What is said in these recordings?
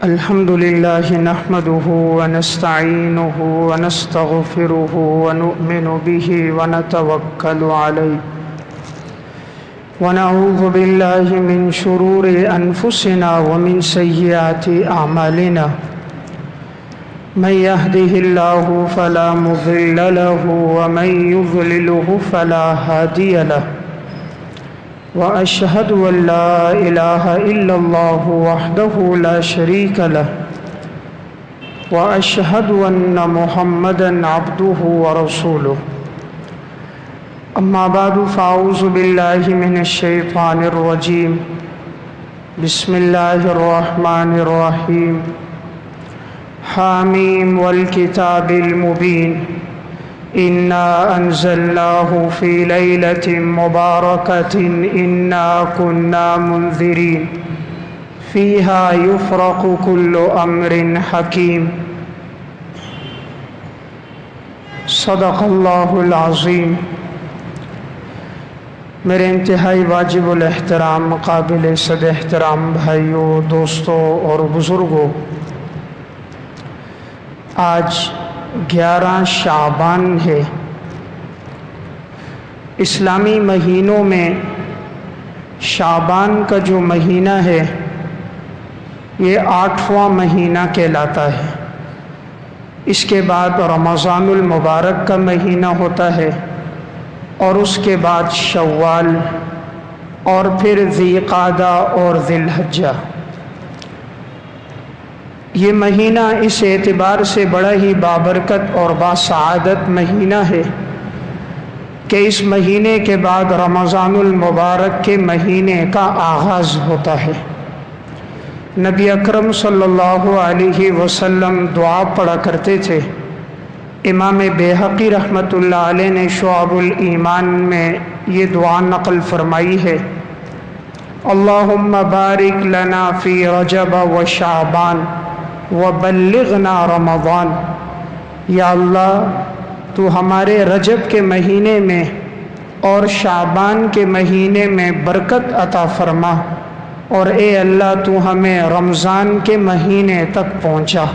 الحمد لله نحمده ونستعينه ونستغفره ونؤمن به ونتوكل عليه ونعوذ بالله من شرور أنفسنا ومن سيئات أعمالنا من يهده الله فلا مضل له ومن يضلله فلا هادي له وأشهد أن لا إله إلا الله وحده لا شريك له وأشهد أن محمدًا عبده ورسوله أما بعد فأعوذ بالله من الشيطان الرجيم بسم الله الرحمن الرحيم حاميم والكتاب المبين إنا أنزلناه في ليلة مباركة إنا كنا منذرين فيها يفرق كل أمر حكيم صدق الله العظيم۔ میرے انتہائی واجب الاحترام قابل صد احترام بھائیوں، دوستوں اور بزرگوں، آج 11 شعبان ہے۔ اسلامی مہینوں میں شعبان کا جو مہینہ ہے یہ 8واں مہینہ کہلاتا ہے۔ اس کے بعد رمضان المبارک کا مہینہ ہوتا ہے اور اس کے بعد شوال اور پھر ذی قعدہ اور ذی الحجہ۔ یہ مہینہ اس اعتبار سے بڑا ہی بابرکت اور باسعادت مہینہ ہے کہ اس مہینے کے بعد رمضان المبارک کے مہینے کا آغاز ہوتا ہے۔ نبی اکرم صلی اللہ علیہ وسلم دعا پڑھا کرتے تھے۔ امام بیہقی رحمۃ اللہ علیہ نے شعب الایمان میں یہ دعا نقل فرمائی ہے، اللہم بارک لنا فی رجب و شعبان وبلغنا رمضان۔ یا اللہ تو ہمارے رجب کے مہینے میں اور شعبان کے مہینے میں برکت عطا فرما، اور اے اللہ تو ہمیں رمضان کے مہینے تک پہنچا۔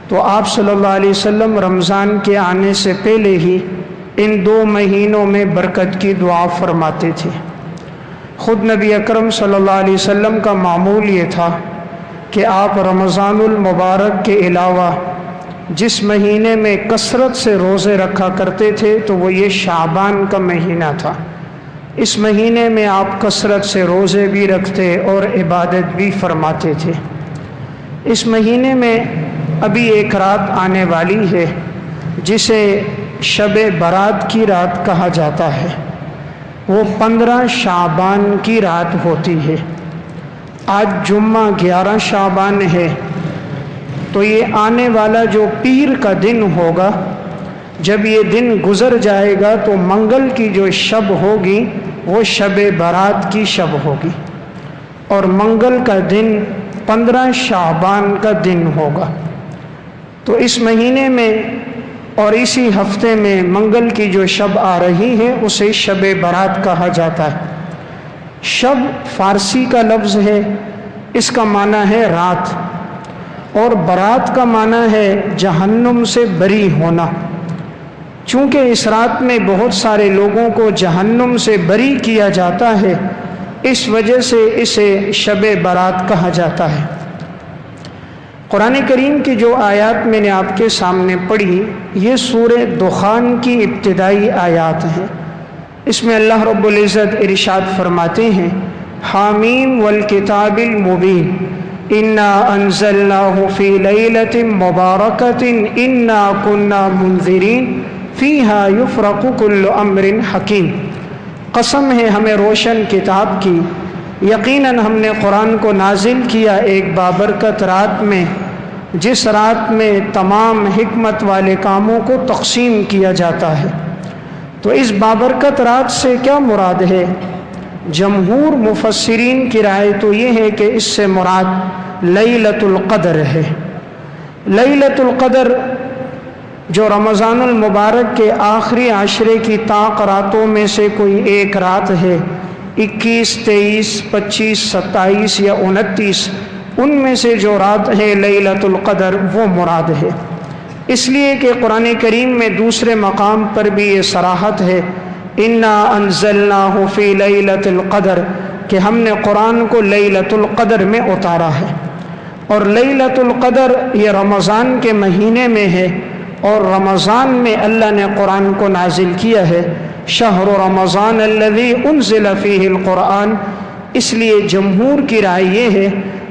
تو آپ صلی اللہ علیہ وسلم رمضان کے آنے سے پہلے ہی ان 2 مہینوں میں برکت کی دعا فرماتے تھے۔ خود نبی اکرم صلی اللہ علیہ وسلم کا معمول یہ تھا کہ آپ رمضان المبارک کے علاوہ جس مہینے میں کثرت سے روزے رکھا کرتے تھے تو وہ یہ شعبان کا مہینہ تھا۔ اس مہینے میں آپ کثرت سے روزے بھی رکھتے اور عبادت بھی فرماتے تھے۔ اس مہینے میں ابھی ایک رات آنے والی ہے جسے شب برات کی رات کہا جاتا ہے۔ وہ 15 شعبان کی رات ہوتی ہے۔ آج جمعہ 11 شعبان ہے، تو یہ آنے والا جو پیر کا دن ہوگا، جب یہ دن گزر جائے گا تو منگل کی جو شب ہوگی وہ شب برات کی شب ہوگی، اور منگل کا دن 15 شعبان کا دن ہوگا۔ تو اس مہینے میں اور اسی ہفتے میں منگل کی جو شب آ رہی ہے اسے شب برات کہا جاتا ہے۔ شب فارسی کا لفظ ہے، اس کا معنی ہے رات، اور برات کا معنی ہے جہنم سے بری ہونا۔ چونکہ اس رات میں بہت سارے لوگوں کو جہنم سے بری کیا جاتا ہے، اس وجہ سے اسے شب برات کہا جاتا ہے۔ قرآن کریم کی جو آیات میں نے آپ کے سامنے پڑھی یہ سورہ دخان کی ابتدائی آیات ہیں۔ اس میں اللہ رب العزت ارشاد فرماتے ہیں، حامیم والکتاب المبین انا انزلناہ فی لیلۃ مبارکۃ انا کنا منذرین فیہا یفرق کل امر حکیم۔ قسم ہے ہمیں روشن کتاب کی، یقیناً ہم نے قرآن کو نازل کیا ایک بابرکت رات میں، جس رات میں تمام حکمت والے کاموں کو تقسیم کیا جاتا ہے۔ تو اس بابرکت رات سے کیا مراد ہے؟ جمہور مفسرین کی رائے تو یہ ہے کہ اس سے مراد لیلۃ القدر ہے۔ لیلۃ القدر جو رمضان المبارک کے آخری عشرے کی طاق راتوں میں سے کوئی ایک رات ہے، 21، 23، 25، 27 یا 29، ان میں سے جو رات ہے لیلۃ القدر وہ مراد ہے، اس لیے کہ قرآن کریم میں دوسرے مقام پر بھی یہ صراحت ہے انا انزلناہ فی لیلۃ القدر، کہ ہم نے قرآن کو لیلۃ القدر میں اتارا ہے، اور لیلۃ القدر یہ رمضان کے مہینے میں ہے، اور رمضان میں اللہ نے قرآن کو نازل کیا ہے، شہر رمضان الذی انزل فیہ القرآن۔ اس لیے جمہور کی رائے یہ ہے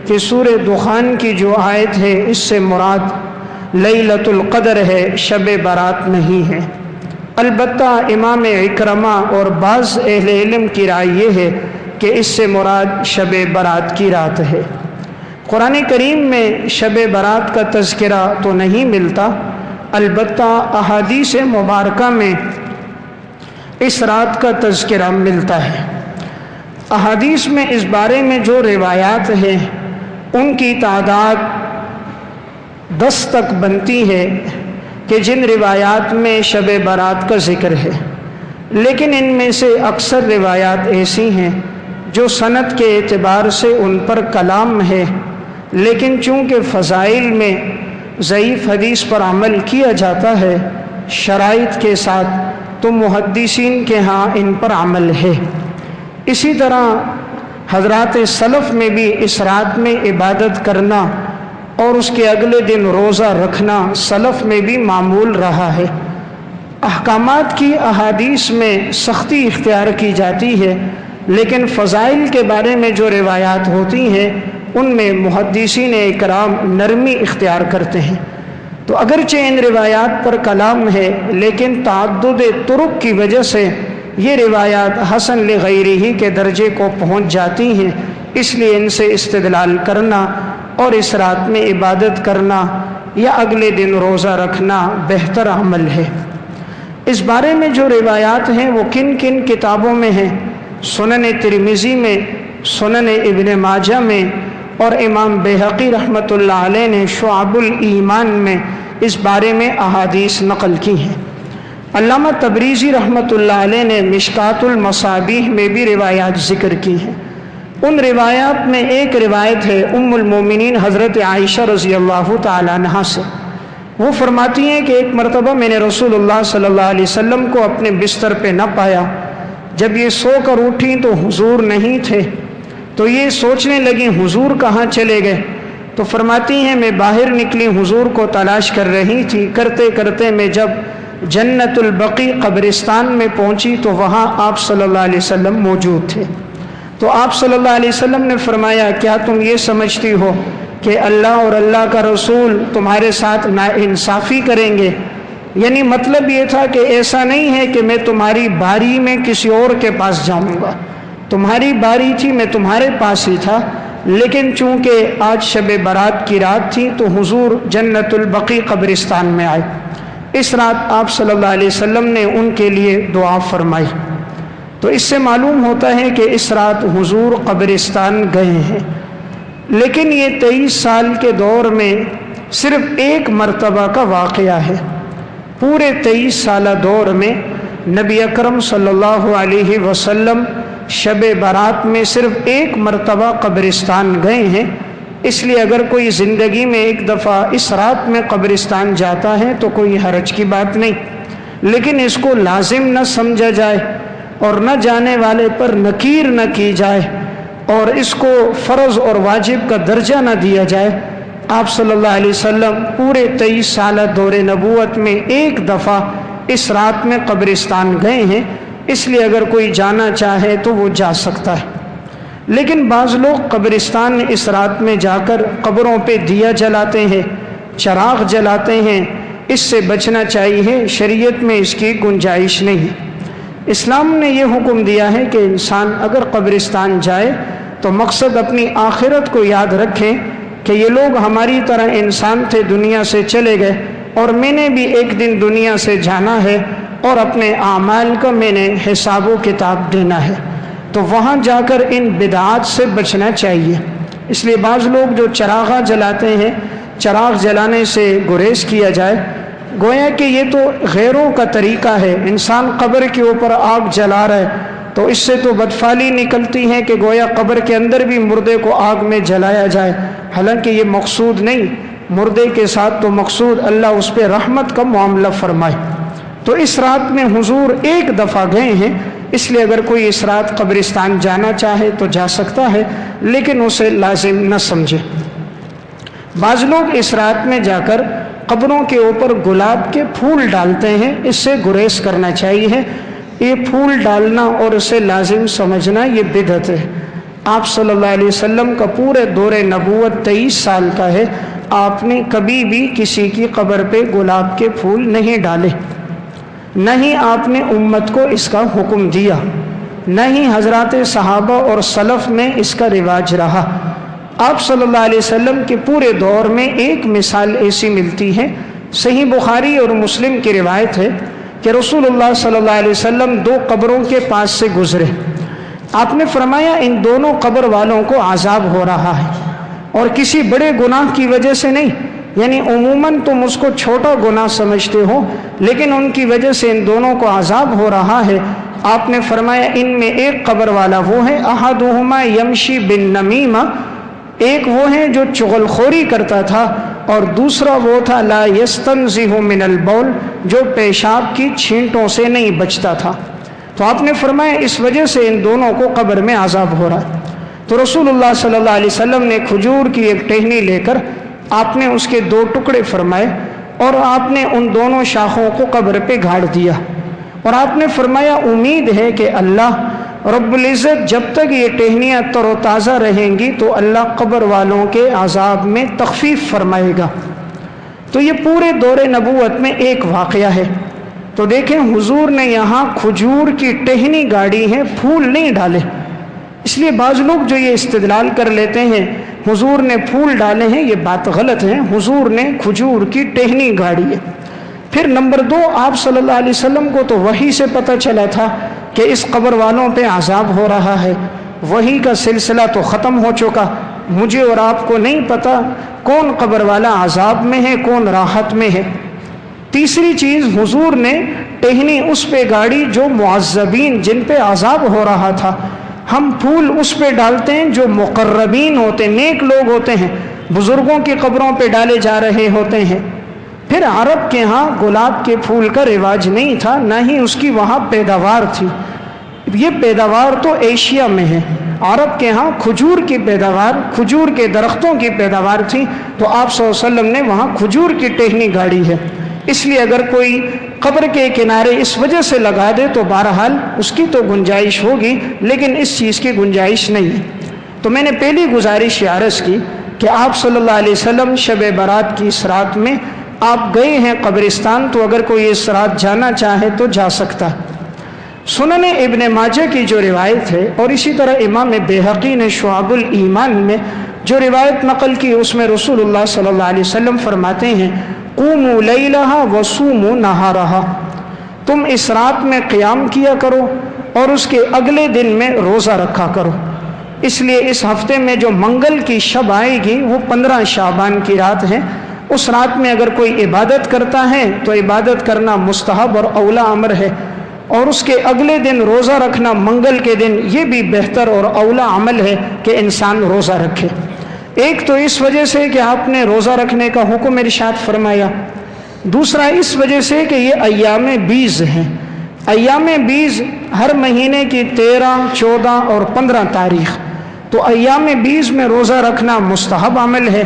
کہ سورہ دخان کی جو آیت ہے اس سے مراد لیلۃ القدر ہے، شب برات نہیں ہے۔ البتہ امام اکرمہ اور بعض اہل علم کی رائے یہ ہے کہ اس سے مراد شب برات کی رات ہے۔ قرآن کریم میں شب برات کا تذکرہ تو نہیں ملتا، البتہ احادیث مبارکہ میں اس رات کا تذکرہ ملتا ہے۔ احادیث میں اس بارے میں جو روایات ہیں ان کی تعداد 10 تک بنتی ہے کہ جن روایات میں شب برات کا ذکر ہے، لیکن ان میں سے اکثر روایات ایسی ہیں جو سند کے اعتبار سے ان پر کلام ہے، لیکن چونکہ فضائل میں ضعیف حدیث پر عمل کیا جاتا ہے شرائط کے ساتھ، تو محدثین کے ہاں ان پر عمل ہے۔ اسی طرح حضرات سلف میں بھی اس رات میں عبادت کرنا اور اس کے اگلے دن روزہ رکھنا سلف میں بھی معمول رہا ہے۔ احکامات کی احادیث میں سختی اختیار کی جاتی ہے، لیکن فضائل کے بارے میں جو روایات ہوتی ہیں ان میں محدثین اکرام نرمی اختیار کرتے ہیں۔ تو اگرچہ ان روایات پر کلام ہے، لیکن تعدد طرق کی وجہ سے یہ روایات حسن لغیرہ کے درجے کو پہنچ جاتی ہیں، اس لیے ان سے استدلال کرنا اور اس رات میں عبادت کرنا یا اگلے دن روزہ رکھنا بہتر عمل ہے۔ اس بارے میں جو روایات ہیں وہ کن کن کتابوں میں ہیں؟ سنن ترمذی میں، سنن ابن ماجہ میں، اور امام بہقی رحمۃ اللہ علیہ نے شعب الایمان میں اس بارے میں احادیث نقل کی ہیں۔ علامہ تبریزی رحمۃ اللہ علیہ نے مشکات المصابیح میں بھی روایات ذکر کی ہیں۔ ان روایات میں ایک روایت ہے ام المومنین حضرت عائشہ رضی اللہ تعالی عنہا سے، وہ فرماتی ہیں کہ ایک مرتبہ میں نے رسول اللہ صلی اللہ علیہ وسلم کو اپنے بستر پہ نہ پایا، جب یہ سو کر اٹھیں تو حضور نہیں تھے، تو یہ سوچنے لگیں حضور کہاں چلے گئے، تو فرماتی ہیں میں باہر نکلی حضور کو تلاش کر رہی تھی، کرتے کرتے میں جب جنت البقیع قبرستان میں پہنچی تو وہاں آپ صلی اللہ علیہ وسلم موجود تھے۔ تو آپ صلی اللہ علیہ وسلم نے فرمایا کیا تم یہ سمجھتی ہو کہ اللہ اور اللہ کا رسول تمہارے ساتھ ناانصافی کریں گے؟ یعنی مطلب یہ تھا کہ ایسا نہیں ہے کہ میں تمہاری باری میں کسی اور کے پاس جاؤں گا، تمہاری باری تھی میں تمہارے پاس ہی تھا، لیکن چونکہ آج شب برات کی رات تھی تو حضور جنت البقیع قبرستان میں آئے۔ اس رات آپ صلی اللہ علیہ وسلم نے ان کے لیے دعا فرمائی۔ تو اس سے معلوم ہوتا ہے کہ اس رات حضور قبرستان گئے ہیں، لیکن یہ 23 سال کے دور میں صرف ایک مرتبہ کا واقعہ ہے۔ پورے 23 سالہ دور میں نبی اکرم صلی اللہ علیہ وسلم شب برات میں صرف ایک مرتبہ قبرستان گئے ہیں، اس لیے اگر کوئی زندگی میں ایک دفعہ اس رات میں قبرستان جاتا ہے تو کوئی حرج کی بات نہیں، لیکن اس کو لازم نہ سمجھا جائے اور نہ جانے والے پر نکیر نہ کی جائے اور اس کو فرض اور واجب کا درجہ نہ دیا جائے۔ آپ صلی اللہ علیہ وسلم پورے 23 سالہ دور نبوت میں ایک دفعہ اس رات میں قبرستان گئے ہیں، اس لیے اگر کوئی جانا چاہے تو وہ جا سکتا ہے۔ لیکن بعض لوگ قبرستان اس رات میں جا کر قبروں پہ دیا جلاتے ہیں، چراغ جلاتے ہیں، اس سے بچنا چاہیے، شریعت میں اس کی گنجائش نہیں۔ اسلام نے یہ حکم دیا ہے کہ انسان اگر قبرستان جائے تو مقصد اپنی آخرت کو یاد رکھیں کہ یہ لوگ ہماری طرح انسان تھے، دنیا سے چلے گئے اور میں نے بھی ایک دن دنیا سے جانا ہے اور اپنے اعمال کا میں نے حساب و کتاب دینا ہے، تو وہاں جا کر ان بدعات سے بچنا چاہیے۔ اس لیے بعض لوگ جو چراغاں جلاتے ہیں، چراغ جلانے سے گریز کیا جائے، گویا کہ یہ تو غیروں کا طریقہ ہے، انسان قبر کے اوپر آگ جلا رہا ہے تو اس سے تو بدفعلی نکلتی ہے کہ گویا قبر کے اندر بھی مردے کو آگ میں جلایا جائے، حالانکہ یہ مقصود نہیں، مردے کے ساتھ تو مقصود اللہ اس پہ رحمت کا معاملہ فرمائے۔ تو اس رات میں حضور ایک دفعہ گئے ہیں، اس لیے اگر کوئی اس رات قبرستان جانا چاہے تو جا سکتا ہے، لیکن اسے لازم نہ سمجھے۔ بعض لوگ اس رات میں جا کر قبروں کے اوپر گلاب کے پھول ڈالتے ہیں، اس سے گریز کرنا چاہیے۔ یہ پھول ڈالنا اور اسے لازم سمجھنا یہ بدعت ہے۔ آپ صلی اللہ علیہ وسلم کا پورے دور نبوت 23 سال کا ہے، آپ نے کبھی بھی کسی کی قبر پہ گلاب کے پھول نہیں ڈالے، نہ ہی آپ نے امت کو اس کا حکم دیا، نہ ہی حضرات صحابہ اور سلف میں اس کا رواج رہا۔ آپ صلی اللہ علیہ وسلم کے پورے دور میں ایک مثال ایسی ملتی ہے، صحیح بخاری اور مسلم کی روایت ہے کہ رسول اللہ صلی اللہ علیہ وسلم 2 قبروں کے پاس سے گزرے۔ آپ نے فرمایا ان دونوں قبر والوں کو عذاب ہو رہا ہے، اور کسی بڑے گناہ کی وجہ سے نہیں، یعنی عموماً تم اس کو چھوٹا گناہ سمجھتے ہو، لیکن ان کی وجہ سے ان دونوں کو عذاب ہو رہا ہے۔ آپ نے فرمایا ان میں ایک قبر والا وہ ہے احدہما یمشی بالنمیمہ، ایک وہ ہے جو چغل خوری کرتا تھا، اور دوسرا وہ تھا لا یستنزہ من البول، جو پیشاب کی چھینٹوں سے نہیں بچتا تھا۔ تو آپ نے فرمایا اس وجہ سے ان دونوں کو قبر میں عذاب ہو رہا ہے۔ تو رسول اللہ صلی اللہ علیہ وسلم نے کھجور کی ایک ٹہنی لے کر آپ نے اس کے 2 ٹکڑے فرمائے، اور آپ نے ان دونوں شاخوں کو قبر پہ گاڑ دیا، اور آپ نے فرمایا امید ہے کہ اللہ رب العزت جب تک یہ ٹہنیاں تر و تازہ رہیں گی تو اللہ قبر والوں کے عذاب میں تخفیف فرمائے گا۔ تو یہ پورے دور نبوت میں ایک واقعہ ہے۔ تو دیکھیں حضور نے یہاں کھجور کی ٹہنی گاڑی ہے، پھول نہیں ڈالے۔ اس لیے بعض لوگ جو یہ استدلال کر لیتے ہیں حضور نے پھول ڈالے ہیں، یہ بات غلط ہے۔ حضور نے کھجور کی ٹہنی گاڑی ہے۔ پھر نمبر 2، آپ صلی اللہ علیہ وسلم کو تو وحی سے پتہ چلا تھا کہ اس قبر والوں پہ عذاب ہو رہا ہے، وحی کا سلسلہ تو ختم ہو چکا۔ مجھے اور آپ کو نہیں پتا کون قبر والا عذاب میں ہے، کون راحت میں ہے۔ تیسری چیز، حضور نے ٹہنی اس پہ گاڑی جو معذبین، جن پہ عذاب ہو رہا تھا۔ ہم پھول اس پہ ڈالتے ہیں جو مقربین ہوتے ہیں، نیک لوگ ہوتے ہیں، بزرگوں کی قبروں پہ ڈالے جا رہے ہوتے ہیں۔ پھر عرب کے ہاں گلاب کے پھول کا رواج نہیں تھا، نہ ہی اس کی وہاں پیداوار تھی۔ یہ پیداوار تو ایشیا میں ہے، عرب کے ہاں کھجور کی پیداوار، کھجور کے درختوں کی پیداوار تھی، تو آپ صلی اللہ علیہ وسلم نے وہاں کھجور کی ٹہنی گاڑی ہے۔ اس لیے اگر کوئی قبر کے کنارے اس وجہ سے لگا دے تو بہرحال اس کی تو گنجائش ہوگی، لیکن اس چیز کی گنجائش نہیں ہے۔ تو میں نے پہلی گزارش یہ عرض کی کہ آپ صلی اللہ علیہ وسلم شب برات کی اس رات میں آپ گئے ہیں قبرستان، تو اگر کوئی اس رات جانا چاہے تو جا سکتا ہے۔ سنن ابن ماجہ کی جو روایت ہے، اور اسی طرح امام بیہقی نے شعب الایمان میں جو روایت نقل کی، اس میں رسول اللہ صلی اللہ علیہ وسلم فرماتے ہیں قوموا لیلہا وصوموا نہارہا، تم اس رات میں قیام کیا کرو اور اس کے اگلے دن میں روزہ رکھا کرو۔ اس لیے اس ہفتے میں جو منگل کی شب آئے گی وہ 15 شعبان کی رات ہے۔ اس رات میں اگر کوئی عبادت کرتا ہے تو عبادت کرنا مستحب اور اولا امر ہے، اور اس کے اگلے دن روزہ رکھنا منگل کے دن، یہ بھی بہتر اور اولا عمل ہے کہ انسان روزہ رکھے۔ ایک تو اس وجہ سے کہ آپ نے روزہ رکھنے کا حکم ارشاد فرمایا، دوسرا اس وجہ سے کہ یہ ایام بیز ہیں۔ ایام بیز ہر مہینے کی 13، 14 اور 15 تاریخ، تو ایام بیز میں روزہ رکھنا مستحب عمل ہے۔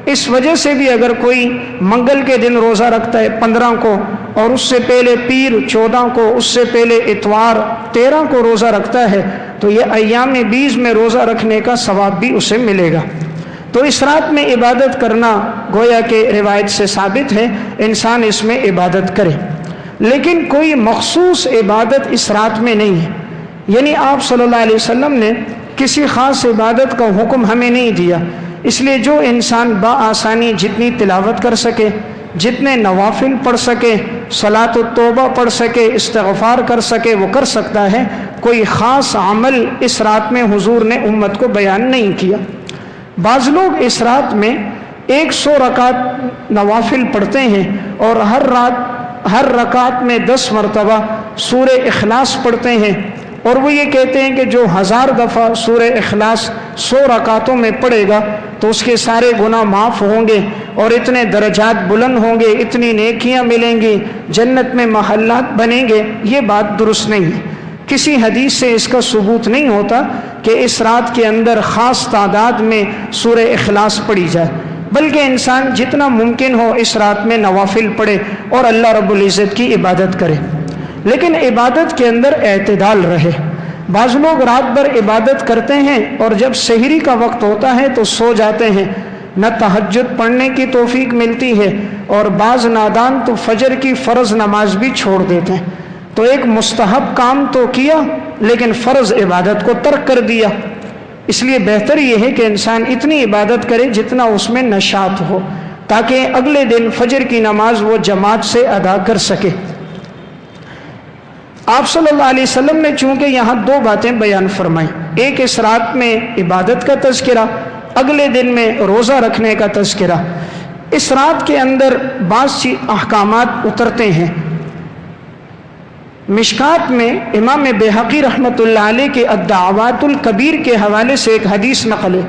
اس وجہ سے بھی اگر کوئی منگل کے دن روزہ رکھتا ہے 15 کو، اور اس سے پہلے پیر 14 کو، اس سے پہلے اتوار 13 کو روزہ رکھتا ہے، تو یہ ایام بیز میں روزہ رکھنے کا ثواب بھی اسے ملے گا۔ تو اس رات میں عبادت کرنا گویا کہ روایت سے ثابت ہے، انسان اس میں عبادت کرے، لیکن کوئی مخصوص عبادت اس رات میں نہیں ہے۔ یعنی آپ صلی اللہ علیہ وسلم نے کسی خاص عبادت کا حکم ہمیں نہیں دیا۔ اس لیے جو انسان بآسانی جتنی تلاوت کر سکے، جتنے نوافل پڑھ سکے، صلاۃ التوبہ پڑھ سکے، استغفار کر سکے، وہ کر سکتا ہے۔ کوئی خاص عمل اس رات میں حضور نے امت کو بیان نہیں کیا۔ بعض لوگ اس رات میں 100 رکعت نوافل پڑھتے ہیں، اور ہر رکعت میں 10 مرتبہ سورہ اخلاص پڑھتے ہیں، اور وہ یہ کہتے ہیں کہ جو 1000 دفعہ سورہ اخلاص 100 رکعتوں میں پڑھے گا تو اس کے سارے گناہ معاف ہوں گے اور اتنے درجات بلند ہوں گے، اتنی نیکیاں ملیں گی، جنت میں محلات بنیں گے۔ یہ بات درست نہیں ہے، کسی حدیث سے اس کا ثبوت نہیں ہوتا کہ اس رات کے اندر خاص تعداد میں سورہ اخلاص پڑھی جائے، بلکہ انسان جتنا ممکن ہو اس رات میں نوافل پڑھے اور اللہ رب العزت کی عبادت کرے، لیکن عبادت کے اندر اعتدال رہے۔ بعض لوگ رات بھر عبادت کرتے ہیں اور جب سحری کا وقت ہوتا ہے تو سو جاتے ہیں، نہ تہجد پڑھنے کی توفیق ملتی ہے، اور بعض نادان تو فجر کی فرض نماز بھی چھوڑ دیتے ہیں۔ تو ایک مستحب کام تو کیا لیکن فرض عبادت کو ترک کر دیا۔ اس لیے بہتر یہ ہے کہ انسان اتنی عبادت کرے جتنا اس میں نشاط ہو، تاکہ اگلے دن فجر کی نماز وہ جماعت سے ادا کر سکے۔ آپ صلی اللہ علیہ وسلم نے چونکہ یہاں 2 باتیں بیان فرمائیں، ایک اس رات میں عبادت کا تذکرہ، اگلے دن میں روزہ رکھنے کا تذکرہ۔ اس رات کے اندر بعض احکامات اترتے ہیں۔ مشکات میں امام بہقی رحمۃ اللہ علیہ کے الدعوات الکبیر کے حوالے سے ایک حدیث نقل ہے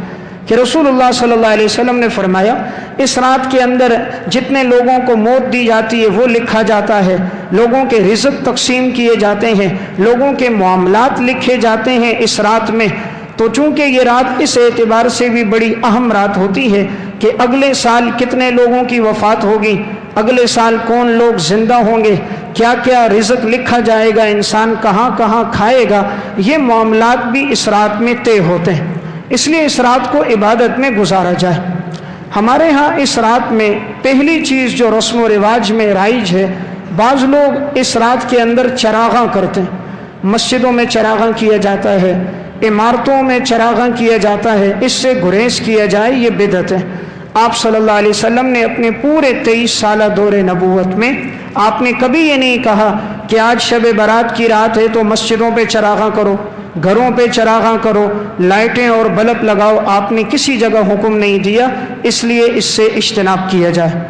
کہ رسول اللہ صلی اللہ علیہ وسلم نے فرمایا، اس رات کے اندر جتنے لوگوں کو موت دی جاتی ہے وہ لکھا جاتا ہے، لوگوں کے رزق تقسیم کیے جاتے ہیں، لوگوں کے معاملات لکھے جاتے ہیں اس رات میں۔ تو چونکہ یہ رات اس اعتبار سے بھی بڑی اہم رات ہوتی ہے کہ اگلے سال کتنے لوگوں کی وفات ہوگی، اگلے سال کون لوگ زندہ ہوں گے، کیا کیا رزق لکھا جائے گا، انسان کہاں کہاں کھائے گا، یہ معاملات بھی اس رات میں طے ہوتے ہیں۔ اس لیے اس رات کو عبادت میں گزارا جائے۔ ہمارے ہاں اس رات میں پہلی چیز جو رسم و رواج میں رائج ہے، بعض لوگ اس رات کے اندر چراغاں کرتے ہیں، مسجدوں میں چراغاں کیا جاتا ہے، عمارتوں میں چراغاں کیا جاتا ہے، اس سے گریز کیا جائے، یہ بدعت ہے۔ آپ صلی اللہ علیہ وسلم نے اپنے پورے 23 سالہ دور نبوت میں آپ نے کبھی یہ نہیں کہا کہ آج شب برات کی رات ہے تو مسجدوں پہ چراغاں کرو، گھروں پہ چراغاں کرو، لائٹیں اور بلب لگاؤ۔ آپ نے کسی جگہ حکم نہیں دیا، اس لیے اس سے اجتناب کیا جائے۔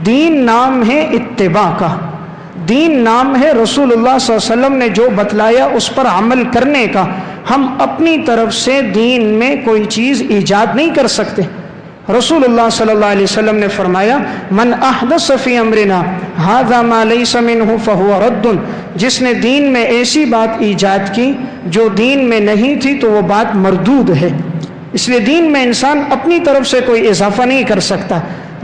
دین نام ہے اتباع کا، دین نام ہے رسول اللہ صلی اللہ علیہ وسلم نے جو بتلایا اس پر عمل کرنے کا۔ ہم اپنی طرف سے دین میں کوئی چیز ایجاد نہیں کر سکتے۔ رسول اللہ صلی اللہ علیہ وسلم نے فرمایا، من احدث فی امرنا ھذا ما لیس منہ فہو رد، جس نے دین میں ایسی بات ایجاد کی جو دین میں نہیں تھی تو وہ بات مردود ہے۔ اس لیے دین میں انسان اپنی طرف سے کوئی اضافہ نہیں کر سکتا۔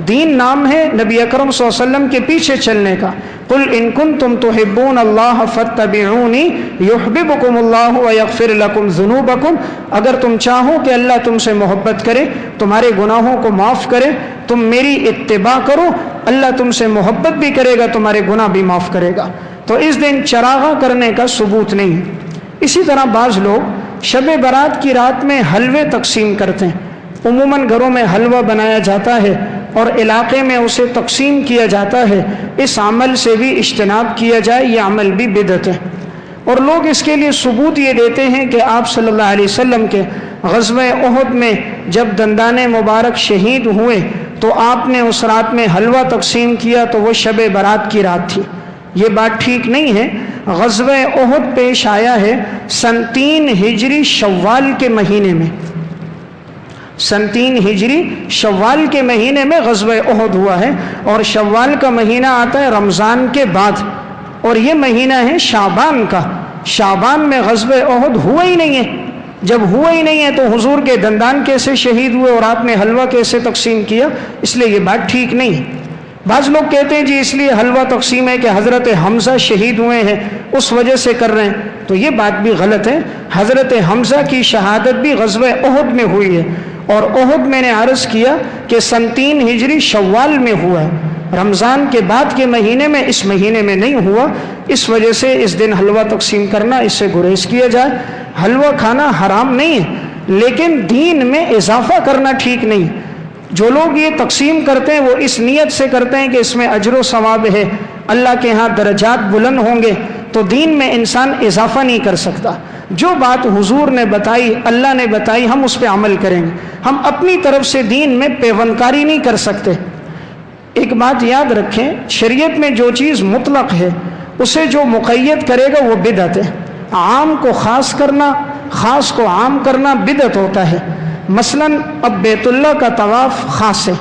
دین نام ہے نبی اکرم صلی اللہ علیہ وسلم کے پیچھے چلنے کا۔ قل ان کنتم تحبون اللہ فاتبعونی یحببکم اللہ ویغفر لکم ذنوبکم، اگر تم چاہو کہ اللہ تم سے محبت کرے، تمہارے گناہوں کو معاف کرے، تم میری اتباع کرو، اللہ تم سے محبت بھی کرے گا، تمہارے گناہ بھی معاف کرے گا۔ تو اس دن چراغاں کرنے کا ثبوت نہیں ہے۔ اسی طرح بعض لوگ شب برات کی رات میں حلوے تقسیم کرتے ہیں۔ عموماً گھروں میں حلوہ بنایا جاتا ہے اور علاقے میں اسے تقسیم کیا جاتا ہے، اس عمل سے بھی اجتناب کیا جائے، یہ عمل بھی بدعت ہے۔ اور لوگ اس کے لیے ثبوت یہ دیتے ہیں کہ آپ صلی اللہ علیہ وسلم کے غزوہ احد میں جب دندان مبارک شہید ہوئے تو آپ نے اس رات میں حلوہ تقسیم کیا تو وہ شب برات کی رات تھی۔ یہ بات ٹھیک نہیں ہے۔ غزوہ احد پیش آیا ہے سن 3 ہجری شوال کے مہینے میں، سن 3 ہجری شوال کے مہینے میں غزوہ احد ہوا ہے، اور شوال کا مہینہ آتا ہے رمضان کے بعد، اور یہ مہینہ ہے شعبان کا۔ شعبان میں غزوہ احد ہوا ہی نہیں ہے۔ جب ہوا ہی نہیں ہے تو حضور کے دندان کیسے شہید ہوئے اور آپ نے حلوہ کیسے تقسیم کیا؟ اس لیے یہ بات ٹھیک نہیں ہے۔ بعض لوگ کہتے ہیں جی اس لیے حلوہ تقسیم ہے کہ حضرت حمزہ شہید ہوئے ہیں اس وجہ سے کر رہے ہیں، تو یہ بات بھی غلط ہے۔ حضرت حمزہ کی شہادت بھی غزوہ احد میں ہوئی ہے، اور احد میں نے عرض کیا کہ سن 3 ہجری شوال میں ہوا ہے، رمضان کے بعد کے مہینے میں، اس مہینے میں نہیں ہوا۔ اس وجہ سے اس دن حلوہ تقسیم کرنا، اس سے گریز کیا جائے۔ حلوہ کھانا حرام نہیں ہے، لیکن دین میں اضافہ کرنا ٹھیک نہیں۔ جو لوگ یہ تقسیم کرتے ہیں وہ اس نیت سے کرتے ہیں کہ اس میں اجر و ثواب ہے، اللہ کے ہاں درجات بلند ہوں گے، تو دین میں انسان اضافہ نہیں کر سکتا۔ جو بات حضور نے بتائی، اللہ نے بتائی، ہم اس پہ عمل کریں گے۔ ہم اپنی طرف سے دین میں پیوندکاری نہیں کر سکتے۔ ایک بات یاد رکھیں، شریعت میں جو چیز مطلق ہے اسے جو مقید کرے گا وہ بدعت ہے، عام کو خاص کرنا، خاص کو عام کرنا بدعت ہوتا ہے۔ مثلاً اب بیت اللہ کا طواف خاص ہے،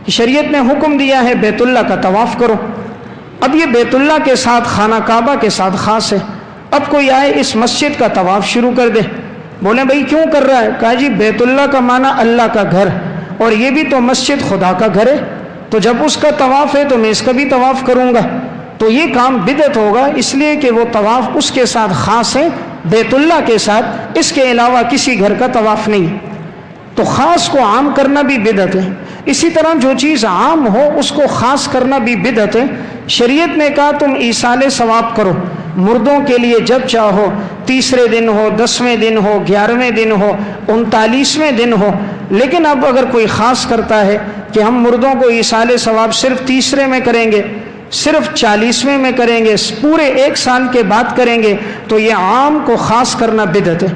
شریعت نے حکم دیا ہے بیت اللہ کا طواف کرو، اب یہ بیت اللہ کے ساتھ خانہ کعبہ کے ساتھ خاص ہے۔ اب کوئی آئے اس مسجد کا طواف شروع کر دے، بولے بھائی کیوں کر رہا ہے؟ کہا جی بیت اللہ کا معنی اللہ کا گھر، اور یہ بھی تو مسجد خدا کا گھر ہے، تو جب اس کا طواف ہے تو میں اس کا بھی طواف کروں گا، تو یہ کام بدعت ہوگا، اس لیے کہ وہ طواف اس کے ساتھ خاص ہے بیت اللہ کے ساتھ، اس کے علاوہ کسی گھر کا طواف نہیں۔ تو خاص کو عام کرنا بھی بدعت ہے۔ اسی طرح جو چیز عام ہو اس کو خاص کرنا بھی بدعت ہے۔ شریعت نے کہا تم ایصال ثواب کرو مردوں کے لیے جب چاہو، 30ویں دن ہو، 10ویں دن ہو، 11ویں دن ہو، 39ویں دن ہو، لیکن اب اگر کوئی خاص کرتا ہے کہ ہم مردوں کو ایصال ثواب صرف 30ویں میں کریں گے، صرف 40ویں میں کریں گے، پورے 1 سال کے بعد کریں گے، تو یہ عام کو خاص کرنا بدعت ہے۔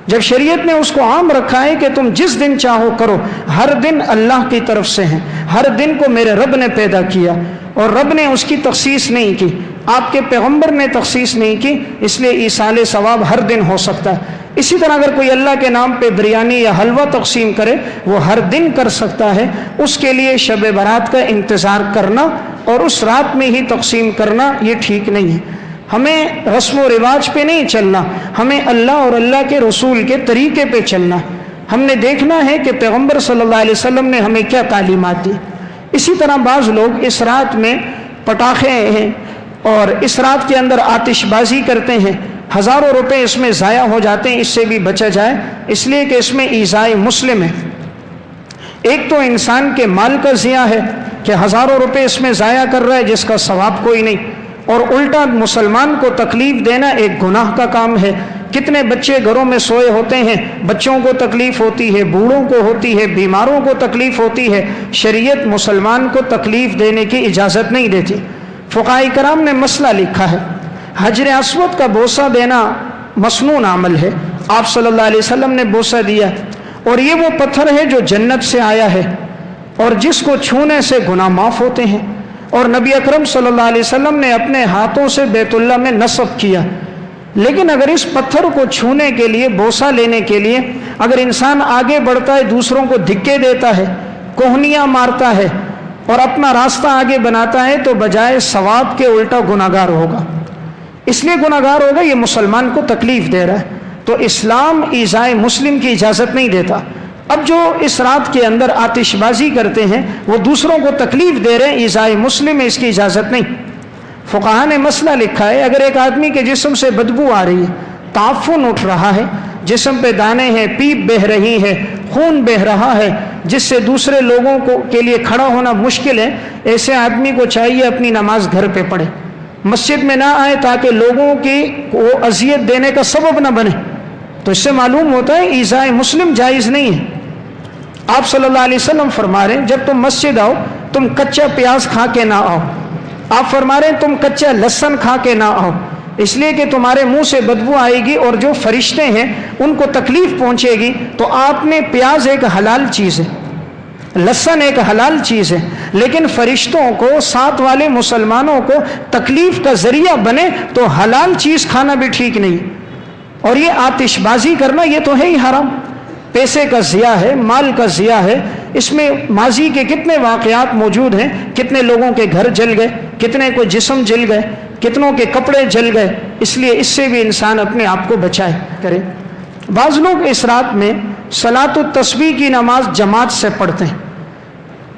جب شریعت نے اس کو عام رکھا ہے کہ تم جس دن چاہو کرو، ہر دن اللہ کی طرف سے ہیں، ہر دن کو میرے رب نے پیدا کیا، اور رب نے اس کی تخصیص نہیں کی، آپ کے پیغمبر نے تخصیص نہیں کی، اس لیے ایصال ثواب ہر دن ہو سکتا ہے۔ اسی طرح اگر کوئی اللہ کے نام پہ بریانی یا حلوہ تقسیم کرے، وہ ہر دن کر سکتا ہے، اس کے لیے شب برات کا انتظار کرنا اور اس رات میں ہی تقسیم کرنا یہ ٹھیک نہیں ہے۔ ہمیں رسم و رواج پہ نہیں چلنا، ہمیں اللہ اور اللہ کے رسول کے طریقے پہ چلنا ہے۔ ہم نے دیکھنا ہے کہ پیغمبر صلی اللہ علیہ وسلم نے ہمیں کیا تعلیمات دی۔ اسی طرح بعض لوگ اس رات میں پٹاخے ہیں اور اس رات کے اندر آتش بازی کرتے ہیں، ہزاروں روپے اس میں ضائع ہو جاتے ہیں، اس سے بھی بچا جائے، اس لیے کہ اس میں ایذائے مسلم ہے۔ ایک تو انسان کے مال کا ضیاع ہے کہ ہزاروں روپے اس میں ضائع کر رہا ہے جس کا ثواب کوئی نہیں، اور الٹا مسلمان کو تکلیف دینا ایک گناہ کا کام ہے۔ کتنے بچے گھروں میں سوئے ہوتے ہیں، بچوں کو تکلیف ہوتی ہے، بوڑھوں کو ہوتی ہے، بیماروں کو تکلیف ہوتی ہے، شریعت مسلمان کو تکلیف دینے کی اجازت نہیں دیتی۔ فقہاء کرام نے مسئلہ لکھا ہے، حجر اسود کا بوسہ دینا مسنون عمل ہے، آپ صلی اللہ علیہ وسلم نے بوسہ دیا، اور یہ وہ پتھر ہے جو جنت سے آیا ہے اور جس کو چھونے سے گناہ معاف ہوتے ہیں، اور نبی اکرم صلی اللہ علیہ وسلم نے اپنے ہاتھوں سے بیت اللہ میں نصب کیا۔ لیکن اگر اس پتھر کو چھونے کے لیے، بوسہ لینے کے لیے اگر انسان آگے بڑھتا ہے، دوسروں کو دھکے دیتا ہے، کوہنیاں مارتا ہے اور اپنا راستہ آگے بناتا ہے، تو بجائے ثواب کے الٹا گناہگار ہوگا۔ اس لیے گناہگار ہوگا، یہ مسلمان کو تکلیف دے رہا ہے۔ تو اسلام ایذائے مسلم کی اجازت نہیں دیتا۔ اب جو اس رات کے اندر آتش بازی کرتے ہیں وہ دوسروں کو تکلیف دے رہے ہیں، ایذائے مسلم ہے، اس کی اجازت نہیں۔ فقہاء نے مسئلہ لکھا ہے، اگر ایک آدمی کے جسم سے بدبو آ رہی ہے، تعفن اٹھ رہا ہے، جسم پہ دانے ہیں، پیپ بہہ رہی ہے، خون بہہ رہا ہے، جس سے دوسرے لوگوں کو کے لیے کھڑا ہونا مشکل ہے، ایسے آدمی کو چاہیے اپنی نماز گھر پہ پڑھے، مسجد میں نہ آئے، تاکہ لوگوں کی وہ اذیت دینے کا سبب نہ بنے۔ تو اس سے معلوم ہوتا ہے ایذائے مسلم جائز نہیں ہے۔ آپ صلی اللہ علیہ وسلم فرما رہے ہیں جب تم مسجد آؤ تم کچا پیاز کھا کے نہ آؤ، آپ فرما رہے ہیں تم کچا لہسن کھا کے نہ آؤ، اس لیے کہ تمہارے منہ سے بدبو آئے گی اور جو فرشتے ہیں ان کو تکلیف پہنچے گی۔ تو آپ نے، پیاز ایک حلال چیز ہے، لہسن ایک حلال چیز ہے، لیکن فرشتوں کو، ساتھ والے مسلمانوں کو تکلیف کا ذریعہ بنے تو حلال چیز کھانا بھی ٹھیک نہیں۔ اور یہ آتش بازی کرنا یہ تو ہے ہی حرام، پیسے کا ضیاع ہے، مال کا ضیاع ہے۔ اس میں ماضی کے کتنے واقعات موجود ہیں، کتنے لوگوں کے گھر جل گئے، کتنے کو جسم جل گئے، کتنوں کے کپڑے جل گئے، اس لیے اس سے بھی انسان اپنے آپ کو بچائے کرے۔ بعض لوگ اس رات میں صلاۃ التسبیح کی نماز جماعت سے پڑھتے ہیں،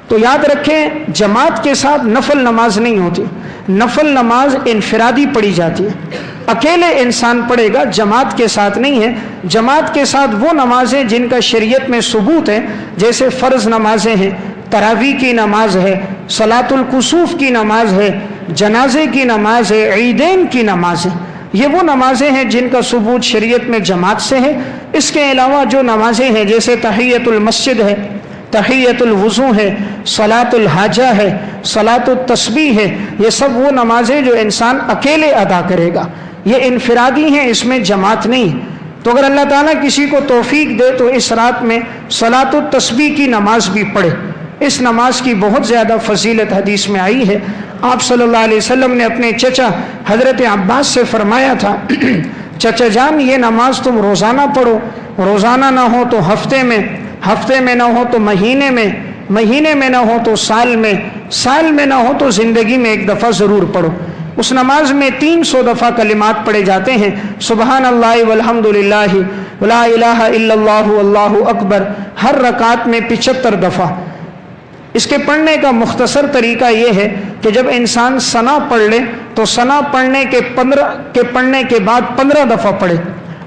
تو یاد رکھیں جماعت کے ساتھ نفل نماز نہیں ہوتی، نفل نماز انفرادی پڑھی جاتی ہے، اکیلے انسان پڑھے گا، جماعت کے ساتھ نہیں ہے۔ جماعت کے ساتھ وہ نمازیں جن کا شریعت میں ثبوت ہے، جیسے فرض نمازیں ہیں، تراویح کی نماز ہے، صلاۃ الکسوف کی نماز ہے، جنازے کی نماز ہے، عیدین کی نماز ہے، یہ وہ نمازیں ہیں جن کا ثبوت شریعت میں جماعت سے ہے۔ اس کے علاوہ جو نمازیں ہیں جیسے تحیۃ المسجد ہے، تحیۃ الوضو ہے، صلاۃ الحاجہ ہے، صلاۃ التسبیح ہے، یہ سب وہ نمازیں جو انسان اکیلے ادا کرے گا، یہ انفرادی ہیں، اس میں جماعت نہیں۔ تو اگر اللہ تعالیٰ کسی کو توفیق دے تو اس رات میں صلاۃ التسبیح کی نماز بھی پڑھے، اس نماز کی بہت زیادہ فضیلت حدیث میں آئی ہے۔ آپ صلی اللہ علیہ وسلم نے اپنے چچا حضرت عباس سے فرمایا تھا چچا جان یہ نماز تم روزانہ پڑھو، روزانہ نہ ہو تو ہفتے میں، ہفتے میں نہ ہو تو مہینے میں، مہینے میں نہ ہو تو سال میں، سال میں نہ ہو تو زندگی میں ایک دفعہ ضرور پڑھو۔ اس نماز میں 300 دفعہ کلمات پڑھے جاتے ہیں، سبحان اللہ والحمد للہ ولا الہ الا اللہ واللہ اکبر، ہر رکعت میں 75 دفعہ۔ اس کے پڑھنے کا مختصر طریقہ یہ ہے کہ جب انسان ثنا پڑھ لے تو ثنا پڑھنے کے بعد 15 دفعہ پڑھے،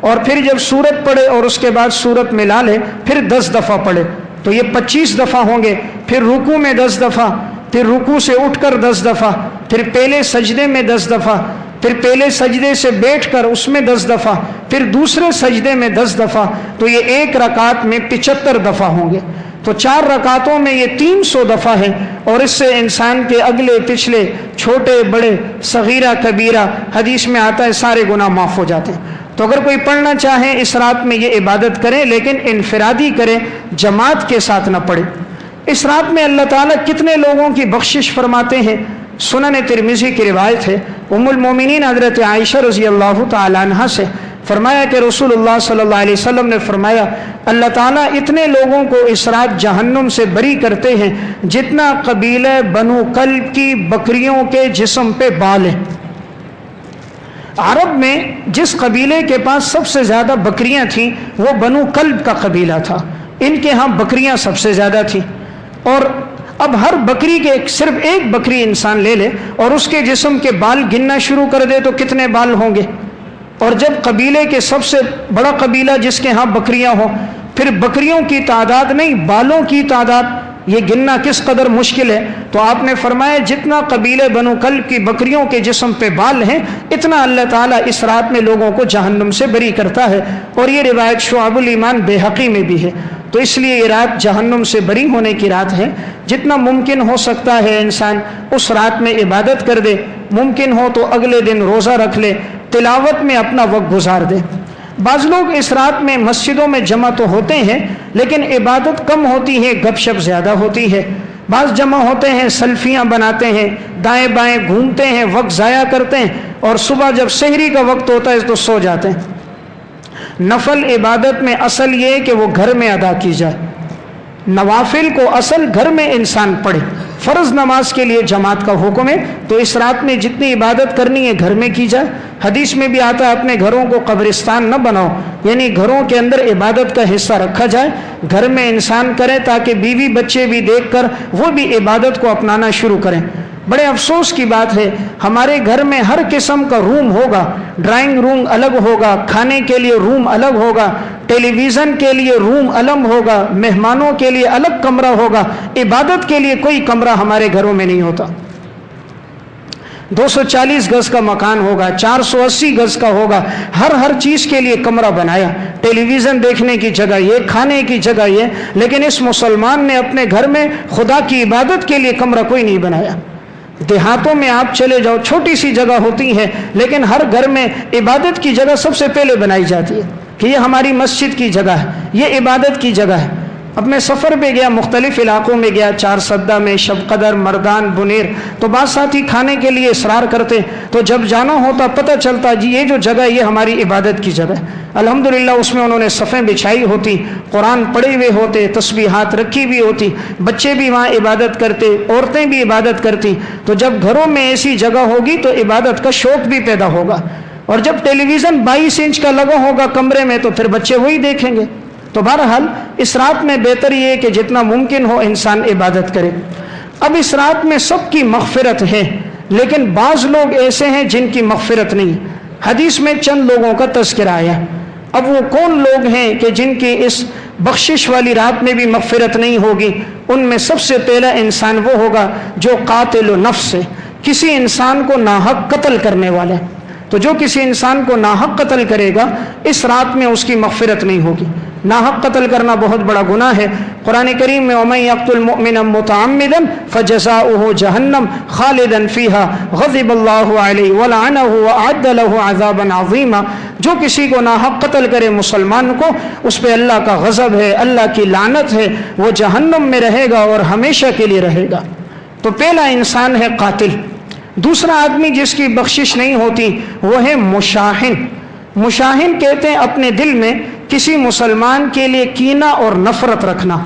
اور پھر جب سورت پڑھے اور اس کے بعد سورت ملا لے پھر 10 دفعہ پڑھے، تو یہ 25 دفعہ ہوں گے۔ پھر رکوع میں 10 دفعہ، پھر رکوع سے اٹھ کر 10 دفعہ، پھر پہلے سجدے میں 10 دفعہ، پھر پہلے سجدے سے بیٹھ کر اس میں 10 دفعہ، پھر دوسرے سجدے میں 10 دفعہ، تو یہ ایک رکعت میں 75 دفعہ ہوں گے۔ تو 4 رکعتوں میں یہ 300 دفعہ ہے، اور اس سے انسان کے اگلے پچھلے چھوٹے بڑے صغیرہ کبیرہ حدیث میں آتا ہے سارے گناہ معاف ہو جاتے ہیں۔ تو اگر کوئی پڑھنا چاہے اس رات میں یہ عبادت کرے، لیکن انفرادی کرے، جماعت کے ساتھ نہ پڑھے۔ اس رات میں اللہ تعالیٰ کتنے لوگوں کی بخشش فرماتے ہیں۔ سنن ترمذی کی روایت ہے، ام المومنین حضرت عائشہ رضی اللہ تعالیٰ عنہ سے فرمایا کہ رسول اللہ صلی اللہ علیہ وسلم نے فرمایا اللہ تعالیٰ اتنے لوگوں کو اس رات جہنم سے بری کرتے ہیں جتنا قبیلہ بنو کلب کی بکریوں کے جسم پہ بال ہیں۔ عرب میں جس قبیلے کے پاس سب سے زیادہ بکریاں تھیں وہ بنو کلب کا قبیلہ تھا، ان کے ہاں بکریاں سب سے زیادہ تھیں، اور اب ہر بکری کے صرف ایک بکری انسان لے لے اور اس کے جسم کے بال گننا شروع کر دے تو کتنے بال ہوں گے؟ اور جب قبیلے کے سب سے بڑا قبیلہ جس کے ہاں بکریاں ہوں، پھر بکریوں کی تعداد نہیں بالوں کی تعداد یہ گننا کس قدر مشکل ہے۔ تو آپ نے فرمایا جتنا قبیلے بنو کلب کی بکریوں کے جسم پہ بال ہیں اتنا اللہ تعالیٰ اس رات میں لوگوں کو جہنم سے بری کرتا ہے، اور یہ روایت شعب الایمان بہقی میں بھی ہے۔ تو اس لیے یہ رات جہنم سے بری ہونے کی رات ہے، جتنا ممکن ہو سکتا ہے انسان اس رات میں عبادت کر دے، ممکن ہو تو اگلے دن روزہ رکھ لے، تلاوت میں اپنا وقت گزار دے۔ بعض لوگ اس رات میں مسجدوں میں جمع تو ہوتے ہیں لیکن عبادت کم ہوتی ہے، گپ شپ زیادہ ہوتی ہے۔ بعض جمع ہوتے ہیں، سیلفیاں بناتے ہیں، دائیں بائیں گھومتے ہیں، وقت ضائع کرتے ہیں، اور صبح جب سحری کا وقت ہوتا ہے تو سو جاتے ہیں۔ نفل عبادت میں اصل یہ کہ وہ گھر میں ادا کی جائے، نوافل کو اصل گھر میں انسان پڑھے۔ فرض نماز کے لیے جماعت کا حکم ہے، تو اس رات میں جتنی عبادت کرنی ہے گھر میں کی جائے۔ حدیث میں بھی آتا ہے اپنے گھروں کو قبرستان نہ بناؤ، یعنی گھروں کے اندر عبادت کا حصہ رکھا جائے، گھر میں انسان کرے تاکہ بیوی بچے بھی دیکھ کر وہ بھی عبادت کو اپنانا شروع کریں۔ بڑے افسوس کی بات ہے ہمارے گھر میں ہر قسم کا روم ہوگا، ڈرائنگ روم الگ ہوگا، کھانے کے لیے روم الگ ہوگا، ٹیلی ویژن کے لیے روم الگ ہوگا، مہمانوں کے لیے الگ کمرہ ہوگا، عبادت کے لیے کوئی کمرہ ہمارے گھروں میں نہیں ہوتا۔ 240 گز کا مکان ہوگا، 480 گز کا ہوگا، ہر چیز کے لیے کمرہ بنایا، ٹیلی ویژن دیکھنے کی جگہ یہ، کھانے کی جگہ یہ، لیکن اس مسلمان نے اپنے گھر میں خدا کی عبادت کے لیے کمرہ کوئی نہیں بنایا۔ دیہاتوں میں آپ چلے جاؤ، چھوٹی سی جگہ ہوتی ہے لیکن ہر گھر میں عبادت کی جگہ سب سے پہلے بنائی جاتی ہے کہ یہ ہماری مسجد کی جگہ ہے، یہ عبادت کی جگہ ہے۔ اب میں سفر پہ گیا، مختلف علاقوں میں گیا، چار سدہ میں، شب قدر، مردان، بنیر، تو بعض ساتھی کھانے کے لیے اصرار کرتے، تو جب جانا ہوتا پتہ چلتا جی یہ جو جگہ ہے یہ ہماری عبادت کی جگہ ہے۔ الحمدللہ اس میں انہوں نے صفیں بچھائی ہوتی، قرآن پڑھے ہوئے ہوتے، تسبیحات رکھی ہوئی ہوتی، بچے بھی وہاں عبادت کرتے، عورتیں بھی عبادت کرتی۔ تو جب گھروں میں ایسی جگہ ہوگی تو عبادت کا شوق بھی پیدا ہوگا، اور جب ٹیلی ویژن 22 انچ کا لگا ہوگا کمرے میں تو پھر بچے وہی دیکھیں گے۔ تو بہرحال اس رات میں بہتر یہ کہ جتنا ممکن ہو انسان عبادت کرے۔ اب اس رات میں سب کی مغفرت ہے لیکن بعض لوگ ایسے ہیں جن کی مغفرت نہیں۔ حدیث میں چند لوگوں کا تذکرہ آیا۔ اب وہ کون لوگ ہیں کہ جن کی اس بخشش والی رات میں بھی مغفرت نہیں ہوگی؟ ان میں سب سے پہلا انسان وہ ہوگا جو قاتل نفس ہے، کسی انسان کو ناحق قتل کرنے والا ہے۔ تو جو کسی انسان کو ناحق قتل کرے گا اس رات میں اس کی مغفرت نہیں ہوگی۔ ناحق قتل کرنا بہت بڑا گناہ ہے۔ قرآن کریم میں وَمَن يَقْتُلْ مُؤْمِنًا مُتَعَمِّدًا فَجَزَاؤُهُ جَهَنَّمُ خَالِدًا فِيهَا غَضِبَ اللَّهُ عَلَيْهِ وَلَعَنَهُ وَأَعَدَّ لَهُ عَذَابًا عَظِيمًا۔ جو کسی کو ناحق قتل کرے مسلمان کو، اس پہ اللہ کا غضب ہے، اللہ کی لعنت ہے، وہ جہنم میں رہے گا اور ہمیشہ کے لیے رہے گا۔ تو پہلا انسان ہے قاتل۔ دوسرا آدمی جس کی بخشش نہیں ہوتی وہ ہے مشاہن۔ مشاہن کہتے ہیں اپنے دل میں کسی مسلمان کے لیے کینہ اور نفرت رکھنا۔